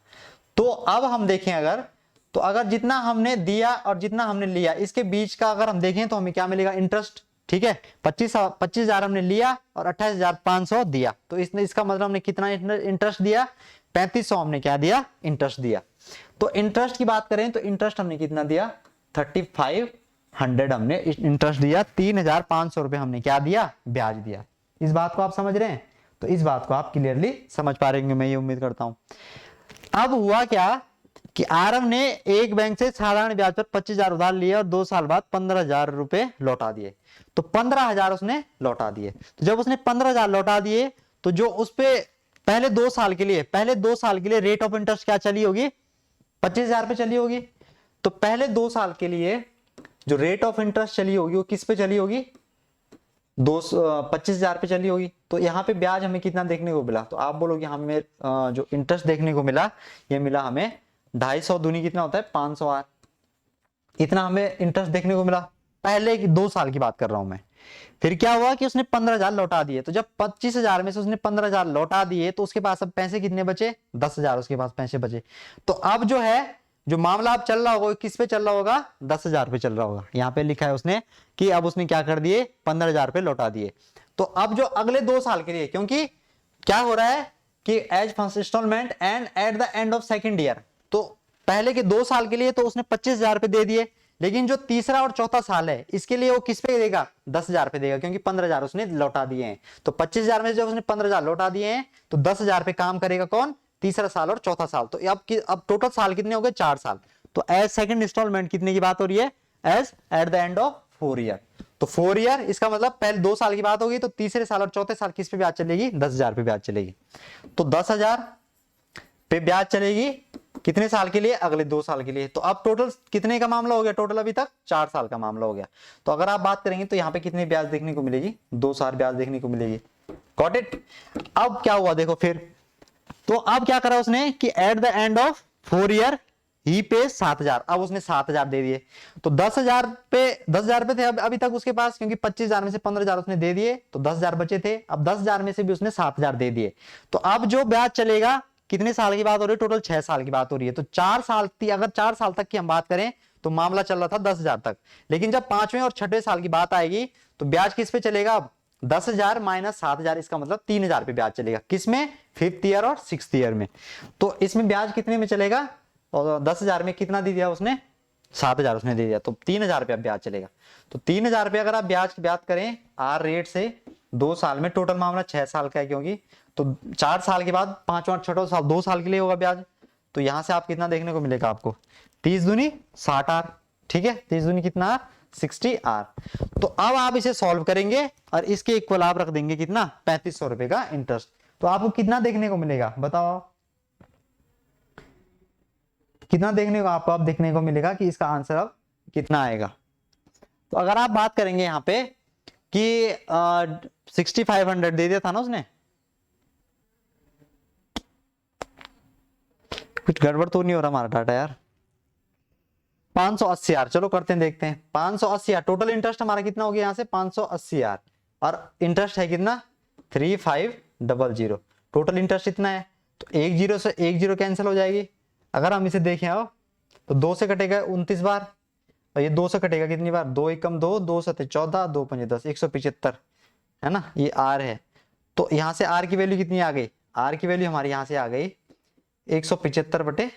तो अब हम देखें अगर जितना हमने दिया और जितना हमने लिया इसके बीच का अगर हम देखें तो हमें क्या मिलेगा, इंटरेस्ट, ठीक है, 25,000 हमने लिया और 28,500 दिया, तो इसका मतलब हमने कितना इंटरेस्ट दिया, 3500 हमने क्या दिया, इंटरेस्ट दिया। तो इंटरेस्ट की बात करें तो इंटरेस्ट हमने कितना दिया 3,500 हमने इंटरेस्ट दिया, 3,500 रुपए हमने क्या दिया, ब्याज दिया। इस बात को आप समझ रहे हैं, तो इस बात को आप क्लियरली समझ पा रहे होंगे, मैं ये उम्मीद करता हूं। अब हुआ क्या कि आरव ने एक बैंक से साधारण ब्याज पर 25,000 उधार लिए और 2 साल बाद 15,000 रुपए लौटा दिए। तो 15,000 उसने लौटा दिए। तो जब उसने 15,000 लौटा दिए तो जो उस पे पहले 2 साल के लिए रेट ऑफ इंटरेस्ट क्या चली होगी, 25,000 पे चली होगी। तो पहले 2 साल के लिए जो रेट ऑफ इंटरेस्ट चली होगी वो किस पे चली होगी, 25,000 पे चली होगी। तो यहाँ पे ब्याज हमें कितना देखने को मिला, तो आप बोलोगे हमें जो इंटरेस्ट देखने को मिला ये मिला हमें 250 दूनी कितना होता है 500 आर, इतना हमें इंटरेस्ट देखने को मिला। पहले की 2 साल की बात कर रहा हूं मैं। फिर क्या हुआ कि उसने 15,000 लौटा दिए। तो जब 25,000 में से उसने 15,000 लौटा दिए तो उसके पास अब पैसे कितने बचे, 10,000 उसके पास पैसे बचे। तो अब जो है जो मामला अब चल रहा होगा किस पे चल रहा होगा, 10,000 पे चल रहा होगा। यहाँ पे लिखा है उसने कि अब उसने क्या कर दिए 15,000 पे लौटा दिए। तो अब जो अगले 2 साल के लिए, क्योंकि क्या हो रहा है कि as first instalment and at the end of second year, तो पहले के 2 साल के लिए तो उसने 25,000 पे दे दिए, लेकिन जो तीसरा और चौथा साल है इसके लिए वो किस पे देगा, 10,000 पे देगा, क्योंकि 15,000 उसने लौटा दिए हैं। तो 25,000 में जब उसने 15,000 लौटा दिए हैं तो 10,000 पे काम करेगा कौन, तीसरा साल और चौथा साल। तो अब टोटल साल कितने हो गए, 4 साल। तो एज सेकंड इंस्टॉलमेंट कितने की बात हो रही है, as at the end of 4 year. तो 4 ईयर इसका मतलब पहले 2 साल की बात होगी, तो तीसरे साल और चौथे साल किस पे ब्याज चलेगी, 10,000 पे ब्याज चलेगी। तो 10,000 पे ब्याज चलेगी कितने साल के लिए, अगले 2 साल के लिए। तो अब टोटल कितने का मामला हो गया, टोटल अभी तक 4 साल का मामला हो गया। तो अगर आप बात करेंगे तो यहाँ पे कितने ब्याज देखने को मिलेगी, 2 साल ब्याज देखने को मिलेगी। Got it. अब क्या हुआ देखो फिर, तो अब क्या करा उसने कि at the end of 4 year he pay 7,000, अब उसने 7,000 दे दिए। तो 10,000 पे थे अभी तक उसके पास, क्योंकि 25,000 में से 15,000 उसने दे दिए तो 10,000 बचे थे। अब 10,000 में से भी उसने 7,000 दे दिए। तो अब जो ब्याज चलेगा कितने साल की बात हो रही है, टोटल 6 साल की बात हो रही है। तो 4 साल थी, अगर 4 साल तक की हम बात करें तो मामला चल रहा था 10,000 तक, लेकिन जब 5वें और 6वें साल की बात आएगी तो ब्याज किस पे चलेगा, अब 10,000 माइनस 7,000, इसका मतलब 3,000 पे ब्याज चलेगा। किसमें, 5th ईयर और 6th ईयर में। तो इसमें ब्याज कितने में चलेगा, और 10,000 में कितना दे दिया उसने, 7,000 उसने दे दिया, तो 3,000 रुपया ब्याज चलेगा। तो 3,000 रुपया अगर आप ब्याज की बात करें आर रेट से 2 साल में, टोटल मामला 6 साल का है, क्योंकि तो 4 साल के बाद 5वां और 6वां साल 2 साल के लिए होगा ब्याज। तो यहां से आप कितना देखने को मिलेगा आपको, 30 दूनी 60 आर, ठीक है, 30 दूनी कितना, 60 आर। तो अब आप इसे सॉल्व करेंगे और इसके इक्वल आप रख देंगे कितना, 3500 रुपए का इंटरेस्ट। तो आपको कितना देखने को मिलेगा बताओ, कितना देखने को आपको अब देखने को मिलेगा कि इसका आंसर अब कितना आएगा। तो अगर आप बात करेंगे यहाँ पे कि 6500 दे दिया था ना उसने, कुछ गड़बड़ तो नहीं हो रहा हमारा डाटा यार। 580 यार, चलो करते हैं, देखते हैं। 580 यार, टोटल इंटरेस्ट हमारा कितना हो गया यहाँ से 580 यार, और इंटरेस्ट है कितना 3500। टोटल इंटरेस्ट इतना है, तो एक जीरो से एक जीरो कैंसिल हो जाएगी। अगर हम इसे देखें आओ तो 2 से कटेगा 29 बार, और ये 2 से कटेगा कितनी बार, 2 एकम 2, 2 सते 14, 2 पंजे 10, 175 है ना, ये आर है। तो यहाँ से आर की वैल्यू कितनी आ गई, आर की वैल्यू हमारी यहाँ से आ गई 175 बटे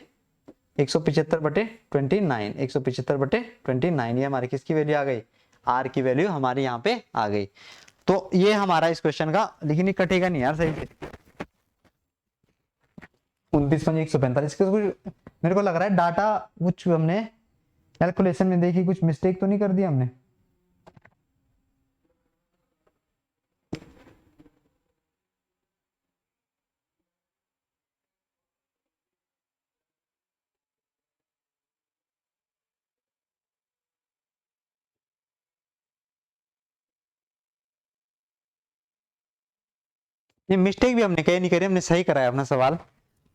29, 175 बटे 29, ये हमारी किसकी वैल्यू आ गई, आर की वैल्यू हमारी यहाँ पे आ गई। तो ये हमारा इस क्वेश्चन का, लेकिन ये कटेगा नहीं यार सही से, 29 पंजे 145। मेरे को लग रहा है डाटा कुछ हमने कैलकुलेशन में देखी, कुछ मिस्टेक तो नहीं कर दी हमने। ये मिस्टेक भी हमने कहीं नहीं करी, हमने सही कराया अपना सवाल।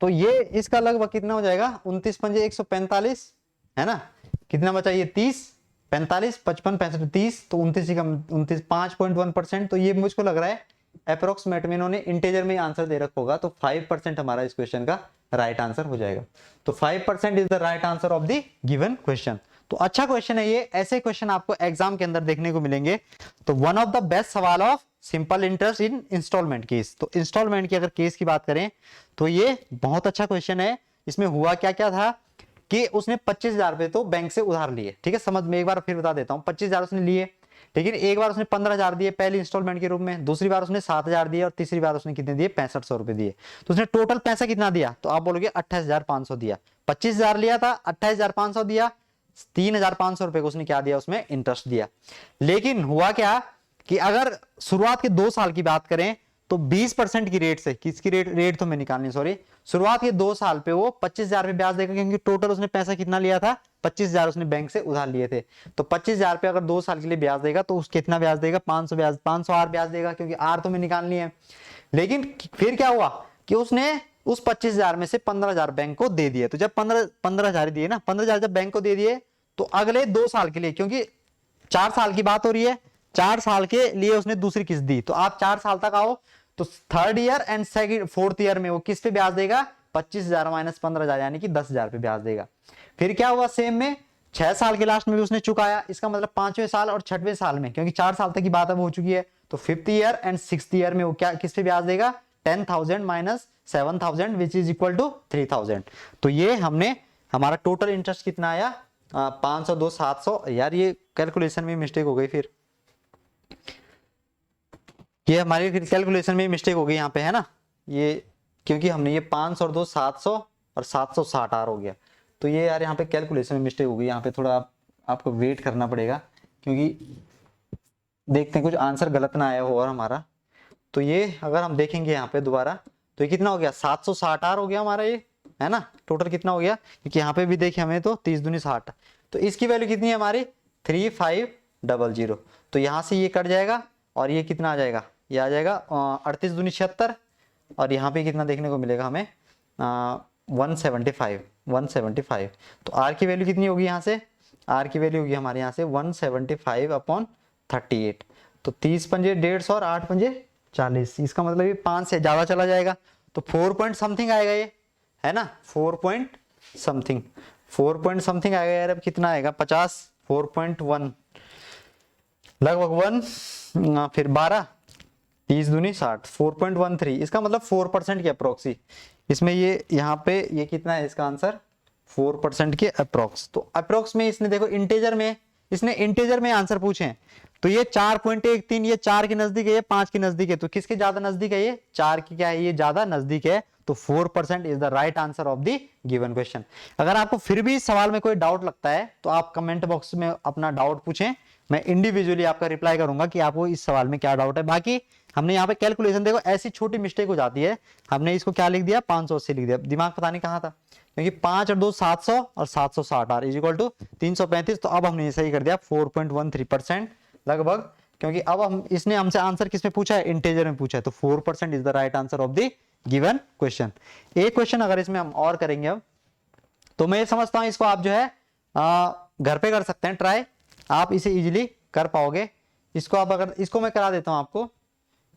तो ये इसका लगभग कितना हो जाएगा, 29 पंजे 145 है ना, कितना बचा ये 30, 45, 55, 65, 30, तो 29 का 29 5.1%। तो ये मुझको लग रहा है अप्रोक्सीमेट में इन्होंने इंटीजर में आंसर दे रखा होगा, तो 5% हमारा इस क्वेश्चन का राइट आंसर हो जाएगा। तो 5% is the right answer of the given question. तो अच्छा क्वेश्चन है ये, ऐसे क्वेश्चन आपको एग्जाम के अंदर देखने को मिलेंगे। तो वन ऑफ द बेस्ट सवाल of simple interest in instalment case. तो इंस्टॉलमेंट की अगर केस की बात करें तो ये बहुत अच्छा क्वेश्चन है। इसमें हुआ क्या क्या था कि उसने 25,000 रुपए तो बैंक से उधार लिए, ठीक है, समझ में एक बार फिर बता देता हूँ। 25,000 उसने लिए, लेकिन एक बार उसने 15,000 दिए पहली इंस्टॉलमेंट के रूप में, दूसरी बार उसने 7,000 दिए, और तीसरी बार उसने कितने दिए 6500 रुपए दिए। तो उसने टोटल पैसा कितना दिया, तो आप बोलोगे 28,500 दिया। 25,000 लिया था, 28,500 दिया, 3,500 रुपए को उसने क्या दिया, उसमें इंटरेस्ट दिया। लेकिन हुआ क्या कि अगर शुरुआत के 2 साल की बात करें तो 20% की रेट से, किसकी रेट तो मैं निकालनी, सॉरी, शुरुआत के 2 साल पे वो 25,000 पे ब्याज देगा, क्योंकि टोटल उसने पैसा कितना लिया था 25,000 उसने बैंक से उधार लिए थे। तो 25,000 पे अगर 2 साल के लिए ब्याज देगा तो उस कितना ब्याज देगा, 500 ब्याज, 500 आर ब्याज देगा, क्योंकि आर तो मैं निकालनी है। लेकिन फिर क्या हुआ कि उसने उस 25,000 में से 15,000 बैंक को दे दिए। तो जब 15,000 दिए ना, 15,000 जब बैंक को दे दिए तो अगले 2 साल के लिए, क्योंकि 4 साल की बात हो रही है, 4 साल के लिए उसने दूसरी किस्त दी। तो आप 4 साल तक आओ तो 3rd year and 4th year में वो किस पे ब्याज देगा, 25,000 माइनस 15,000 यानी कि 10,000 पे ब्याज देगा। फिर क्या हुआ, सेम में 6 साल के लास्ट में भी उसने चुकाया। इसका मतलब 5वें साल और 6वें साल में, क्योंकि 4 साल तक की बात अब हो चुकी है, तो 5th year and 6th year में वो क्या किस पे ब्याज देगा, 10,000 minus 7,000 which is equal to 3,000। तो ये हमने हमारा टोटल इंटरेस्ट कितना आया, 502 700। यार ये कैलकुलेशन में मिस्टेक हो गई, फिर ये हमारी कैलकुलेशन में मिस्टेक हो गई यहाँ पे, है ना, ये क्योंकि हमने ये 500 और 2 700 और 760 आर हो गया। तो ये यार यहाँ पे कैलकुलेशन में मिस्टेक हो गई, यहाँ पे थोड़ा आपको वेट करना पड़ेगा, क्योंकि देखते हैं कुछ आंसर गलत ना आया हो और हमारा। तो ये अगर हम देखेंगे यहाँ पे दोबारा तो ये कितना हो गया, 760 आर हो गया हमारा, ये है ना, टोटल कितना हो गया, क्योंकि यहाँ पे भी देखिए हमें तो 30 दूनी 60, तो इसकी वैल्यू कितनी है हमारी 3500। तो यहाँ से ये कट जाएगा और ये कितना आ जाएगा, ये आ जाएगा 38 दूनी 76, और यहाँ पे कितना देखने को मिलेगा हमें 175। तो आर की वैल्यू कितनी होगी, यहाँ से आर की वैल्यू होगी हमारे यहाँ से 175/38। तो 30 पंजे 150 और 8 पंजे 40, इसका मतलब ये 5 से ज्यादा चला जाएगा, तो 4 पॉइंट समथिंग आएगा ये, है ना, 4 पॉइंट समथिंग आएगा यार। अब कितना आएगा 50, 4.1 लगभग 1, फिर 12, 30 दूनी 60, 4.13, इसका मतलब 4% के अप्रोक्सी इसमें ये यहाँ पे ये कितना है इसका आंसर 4% के अप्रोक्स। तो अप्रोक्स में इसने देखो इंटीजर में, इसने इंटीजर में आंसर पूछे हैं, तो ये 4.13, ये 4 के नजदीक है, ये 5 के नजदीक है, तो किसके ज्यादा नजदीक है? ये 4 की क्या है, ये ज्यादा नजदीक है। तो 4% is the right answer of the given question. अगर आपको फिर भी सवाल में कोई डाउट लगता है तो आप कमेंट बॉक्स में अपना डाउट पूछें, मैं इंडिविजुअली आपका रिप्लाई करूंगा कि आपको इस सवाल में क्या डाउट है। बाकी हमने यहाँ पे कैलकुलेशन देखो, ऐसी छोटी मिस्टेक हो जाती है, हमने इसको क्या लिख दिया, 580 लिख दिया, दिमाग पता नहीं कहाँ था, क्योंकि 5 और 2 700 और 760 आर इज इक्वल टू 335। तो अब हमने सही कर दिया 4.13% लगभग, क्योंकि अब हम इसने हमसे आंसर किसमें पूछा है, इंटीजर में पूछा है। तो 4% is the right answer of the given question. एक क्वेश्चन अगर इसमें हम और करेंगे अब, तो मैं समझता हूं इसको आप जो है घर पे कर सकते हैं ट्राई, आप इसे इजीली कर पाओगे। इसको आप अगर इसको मैं करा देता हूं आपको,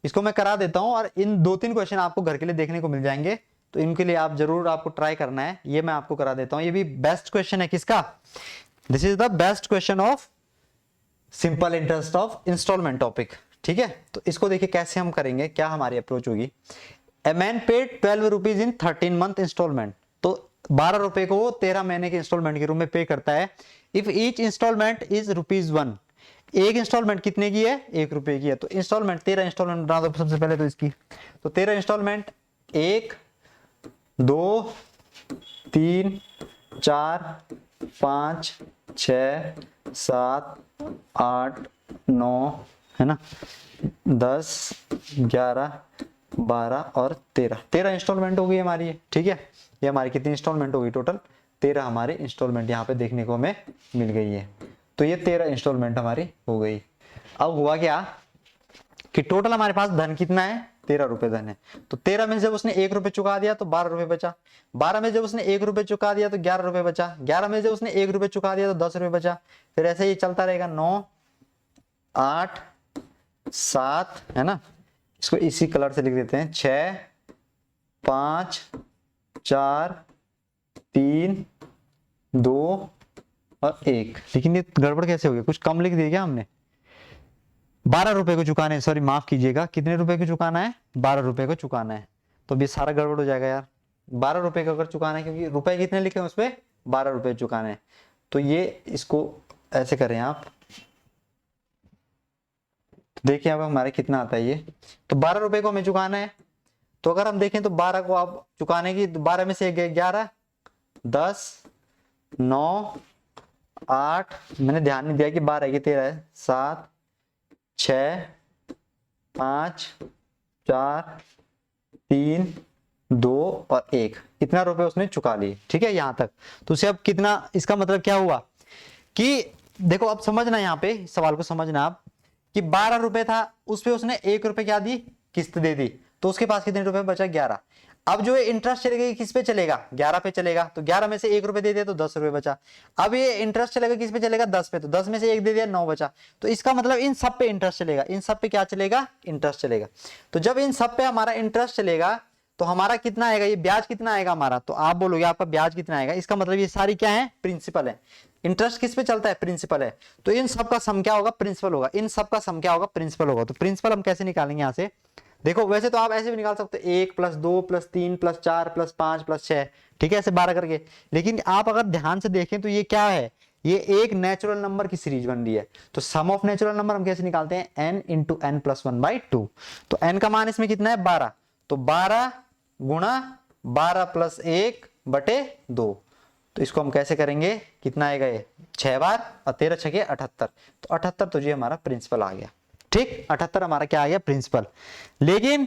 इसको मैं करा देता हूं, और इन 2-3 क्वेश्चन आपको घर के लिए देखने को मिल जाएंगे, तो इनके लिए आप जरूर आपको ट्राई करना है। ये मैं आपको करा देता हूं, ये भी बेस्ट क्वेश्चन है किसका, this is the best question of simple interest of instalment topic. ठीक है, तो इसको देखिए कैसे हम करेंगे, क्या हमारी अप्रोच होगी। A man paid 12 rupees in 13 month instalment, तो 12 रुपए को वो 13 महीने के इंस्टॉलमेंट के रूप में पे करता है। इफ ईच इंस्टॉलमेंट इज ₹1, एक इंस्टॉलमेंट कितने की है, 1 रुपए की है। तो इंस्टॉलमेंट 13 इंस्टॉलमेंट बना दो सबसे पहले तो इसकी, तो 13 इंस्टॉलमेंट 1 2 3 4 5 6 7 8 9 है ना, 10 11 12 और 13 इंस्टॉलमेंट हो गई हमारी। ठीक है, ये हमारी कितनी इंस्टॉलमेंट होगी, टोटल 13 हमारी इंस्टॉलमेंट यहाँ पे देखने को हमें मिल गई है। तो ये 13 इंस्टॉलमेंट हमारी हो गई। अब हुआ क्या कि टोटल हमारे पास धन कितना है, 13 रुपए धन है। तो 13 में जब उसने 1 रुपए चुका दिया तो 12 रुपए बचा, 12 में जब उसने 1 रुपए चुका दिया तो 11 रुपए बचा, 11 में जब उसने 1 रुपए चुका दिया तो 10 रुपए बचा। फिर ऐसे ही चलता रहेगा, 9 8 7 है ना, इसको इसी कलर से लिख देते हैं, 6 5 4 3 2 और 1। लेकिन ये गड़बड़ कैसे हो गया, कुछ कम लिख दिया क्या हमने। 12 रुपए को चुकाना है, सॉरी माफ कीजिएगा, कितने रुपए को चुकाना है, 12 रुपए को चुकाना है। तो भी सारा गड़बड़ हो जाएगा यार, 12 रुपए को अगर चुकाना है, क्योंकि रुपए कितने लिखे हैं उस पर, 12 रुपए चुकाना है। तो ये इसको ऐसे करें आप, देखिए अब हमारे कितना आता है ये, तो 12 रुपए को हमें चुकाना है। तो अगर हम देखें तो 12 को आप चुकाने की, 12 में से 11 10 9 8, मैंने ध्यान नहीं दिया कि 12 की 13 है, 7 6 5 4 3 2 और 1, इतना रुपए उसने चुका लिए। ठीक है यहां तक, तो उसे अब कितना, इसका मतलब क्या हुआ कि देखो अब समझना, यहाँ पे सवाल को समझना आप, कि 12 रुपए था, उस पे उसने 1 रुपए क्या दी, किस्त दे दी, तो उसके पास कितने रुपए बचा, 11। अब जो ये इंटरेस्ट चलेगा किस पे चलेगा, 11 पे चलेगा, तो 11 में से 1 रुपए दे दिया तो 10 रुपए बचा। अब ये इंटरेस्ट चलेगा किस पे चलेगा, 10 पे, तो 10 में से 1 दे दिया 9 बचा। तो इसका मतलब इन सब पे इंटरेस्ट चलेगा, इन सब पे क्या चलेगा, इंटरेस्ट चलेगा। तो जब इन सब पे हमारा इंटरेस्ट चलेगा तो हमारा कितना आएगा, ये ब्याज कितना आएगा हमारा, तो आप बोलोगे आपका ब्याज कितना आएगा, इसका मतलब ये सारी क्या है, प्रिंसिपल है। इंटरेस्ट किस पे चलता है, प्रिंसिपल है। तो इन सब का सम क्या होगा, प्रिंसिपल होगा, इन सब का सम क्या होगा, प्रिंसिपल होगा। तो प्रिंसिपल हम कैसे निकालेंगे यहाँ से, देखो वैसे तो आप ऐसे भी निकाल सकते हो, 1 + 2 + 3 + 4 + 5 + 6, ठीक है, ऐसे 12 करके। लेकिन आप अगर ध्यान से देखें तो ये क्या है, ये एक नेचुरल नंबर की सीरीज बन रही है। तो सम ऑफ नेचुरल नंबर हम कैसे निकालते हैं, n × n + 1/2। तो n का मान इसमें कितना है, 12, तो 12 × 12 + 1/2। तो इसको हम कैसे करेंगे, कितना आएगा ये, 6 बार, और 13 × 6 = 78। तो 78 तो ये हमारा प्रिंसिपल आ गया। ठीक, 78 हमारा क्या आ गया, प्रिंसिपल। लेकिन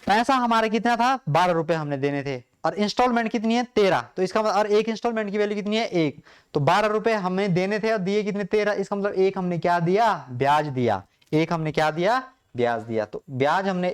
पैसा हमारा कितना था, 12 रुपए हमने देने थे, और इंस्टॉलमेंट कितनी है, 13। तो इसका मतलब, और एक इंस्टॉलमेंट की वैल्यू कितनी है, 1। तो 12 रुपए हमें देने थे और दिए कितने, 13। इसका मतलब एक हमने क्या दिया, ब्याज दिया, एक हमने क्या दिया, ब्याज दिया। तो ब्याज हमने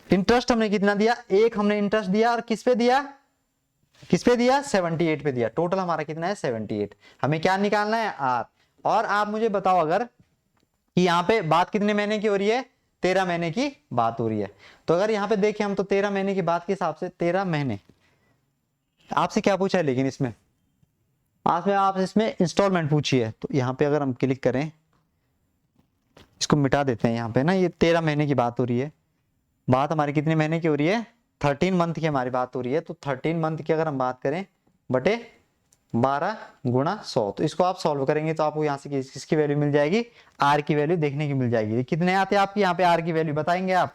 इंटरेस्ट हमने कितना दिया, एक हमने इंटरेस्ट दिया, और किस पे दिया, 78 पे दिया। टोटल हमारा कितना है, 78। हमें क्या निकालना है, आर। और आप मुझे बताओ अगर कि यहाँ पे बात कितने महीने की हो रही है, 13 महीने की बात हो रही है। तो अगर यहाँ पे देखें हम, तो 13 महीने की बात के हिसाब से 13 महीने आपसे क्या पूछा है, लेकिन इसमें आप इसमें इंस्टॉलमेंट पूछी है। तो यहाँ पे अगर हम क्लिक करें, इसको मिटा देते हैं यहाँ पे ना, ये 13 महीने की बात हो रही है। बात हमारी कितने महीने की हो रही है, 13 मंथ की हमारी बात हो रही है। तो 13 मंथ की अगर हम बात करें बटे 12 गुणा 100। तो इसको आप सॉल्व करेंगे तो आपको यहाँ से किसकी वैल्यू मिल जाएगी, आर की वैल्यू देखने की मिल जाएगी। कितने आते हैं आपके यहाँ पे आर की वैल्यू बताएंगे आप,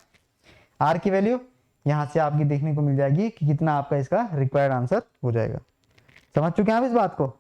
आर की वैल्यू यहाँ से आपकी देखने को मिल जाएगी कि कितना आपका इसका रिक्वायर्ड आंसर हो जाएगा। समझ चुके हैं आप इस बात को।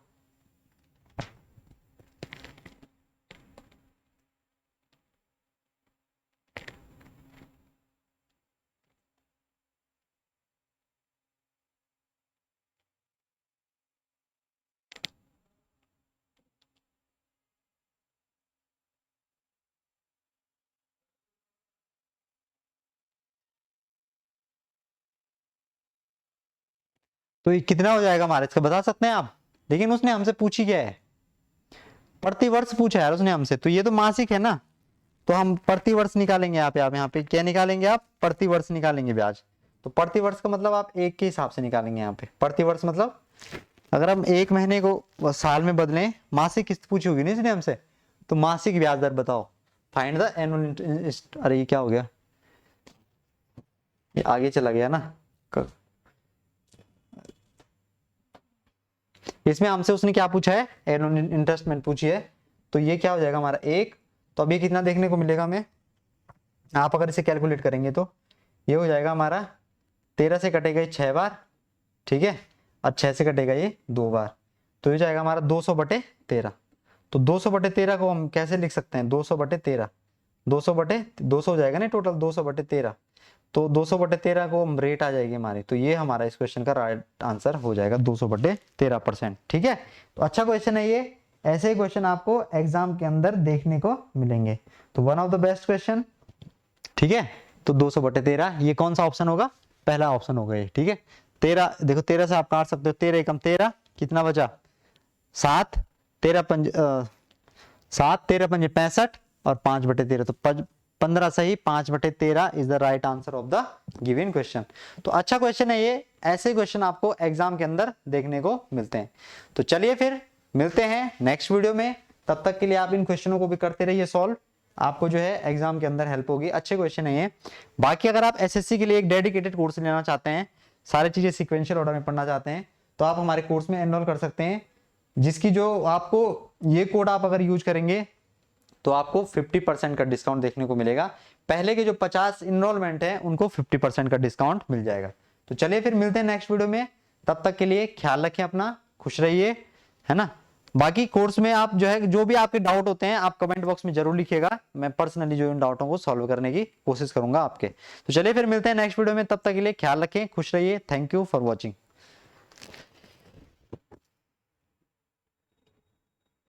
तो ये कितना हो जाएगा हमारे, इसका बता सकते हैं आप। लेकिन उसने हमसे पूछी क्या है, प्रति वर्ष पूछा है उसने हमसे, तो ये तो मासिक है ना, तो हम प्रति वर्ष निकालेंगे। आप यहाँ पे क्या निकालेंगे, आप प्रति वर्ष निकालेंगे ब्याज। तो प्रति वर्ष का मतलब आप एक के हिसाब से निकालेंगे यहाँ पे। प्रति वर्ष मतलब अगर हम एक महीने को साल में बदलें, मासिक किस्त पूछी होगी नहीं इसने हमसे, तो मासिक ब्याज दर बताओ, फाइंड द एनुअल। अरे ये क्या हो गया, ये आगे चला गया ना। इसमें हमसे उसने क्या पूछा है, एनुअल इंटरेस्टमेंट पूछी है। तो ये क्या हो जाएगा हमारा एक, तो अभी कितना देखने को मिलेगा हमें, आप अगर इसे कैलकुलेट करेंगे तो ये हो जाएगा हमारा 13 से कटेगा ये 6 बार, ठीक है, और 6 से कटेगा ये 2 बार, तो ये जाएगा हमारा 200/13। तो 200/13 को हम कैसे लिख सकते हैं, 200/13, 200 हो जाएगा ना टोटल 200/13। तो 200/13 को हम रेट आ जाएगी हमारी, तो ये हमारा इस क्वेश्चन का राइट आंसर हो जाएगा 200/13%। ठीक है, तो अच्छा क्वेश्चन है ये। ऐसे ही क्वेश्चन आपको एग्जाम के अंदर देखने को मिलेंगे, तो one of the best question. ठीक है, तो 200/13 ये कौन सा ऑप्शन होगा, पहला ऑप्शन होगा ये। ठीक है, 13 देखो, 13 से आप काट सकते हो, 13 एकम 13, कितना बचा 7, 13 पंज 7, 13 पंजे 65 और 5/13, तो 15 सही, 5/13 is the right answer of the given question. तो अच्छा क्वेश्चन है ये, ऐसे क्वेश्चन आपको एग्जाम के अंदर देखने को मिलते हैं। तो चलिए फिर मिलते हैं नेक्स्ट वीडियो में, तब तक के लिए आप इन क्वेश्चनों को भी करते रहिए सॉल्व, आपको जो है एग्जाम के अंदर हेल्प होगी। अच्छे क्वेश्चन है ये। बाकी अगर आप एसएससी के लिए एक डेडिकेटेड कोर्स लेना चाहते हैं, सारी चीजें सीक्वेंशियल ऑर्डर में पढ़ना चाहते हैं, तो आप हमारे कोर्स में एनरोल कर सकते हैं, जिसकी जो आपको ये कोड आप अगर यूज करेंगे तो आपको 50% का डिस्काउंट देखने को मिलेगा। पहले के जो 50 इनरोलमेंट है उनको 50% का डिस्काउंट मिल जाएगा। तो चलिए फिर मिलते हैं नेक्स्ट वीडियो में, तब तक के लिए ख्याल रखें अपना, खुश रहिए, है ना। बाकी कोर्स में आप जो है, जो भी आपके डाउट होते हैं आप कमेंट बॉक्स में जरूर लिखिएगा, मैं पर्सनली जो इन डाउटों को सॉल्व करने की कोशिश करूंगा आपके। तो चलिए फिर मिलते हैं नेक्स्ट वीडियो में, तब तक के लिए ख्याल रखें, खुश रहिए। Thank you for watching.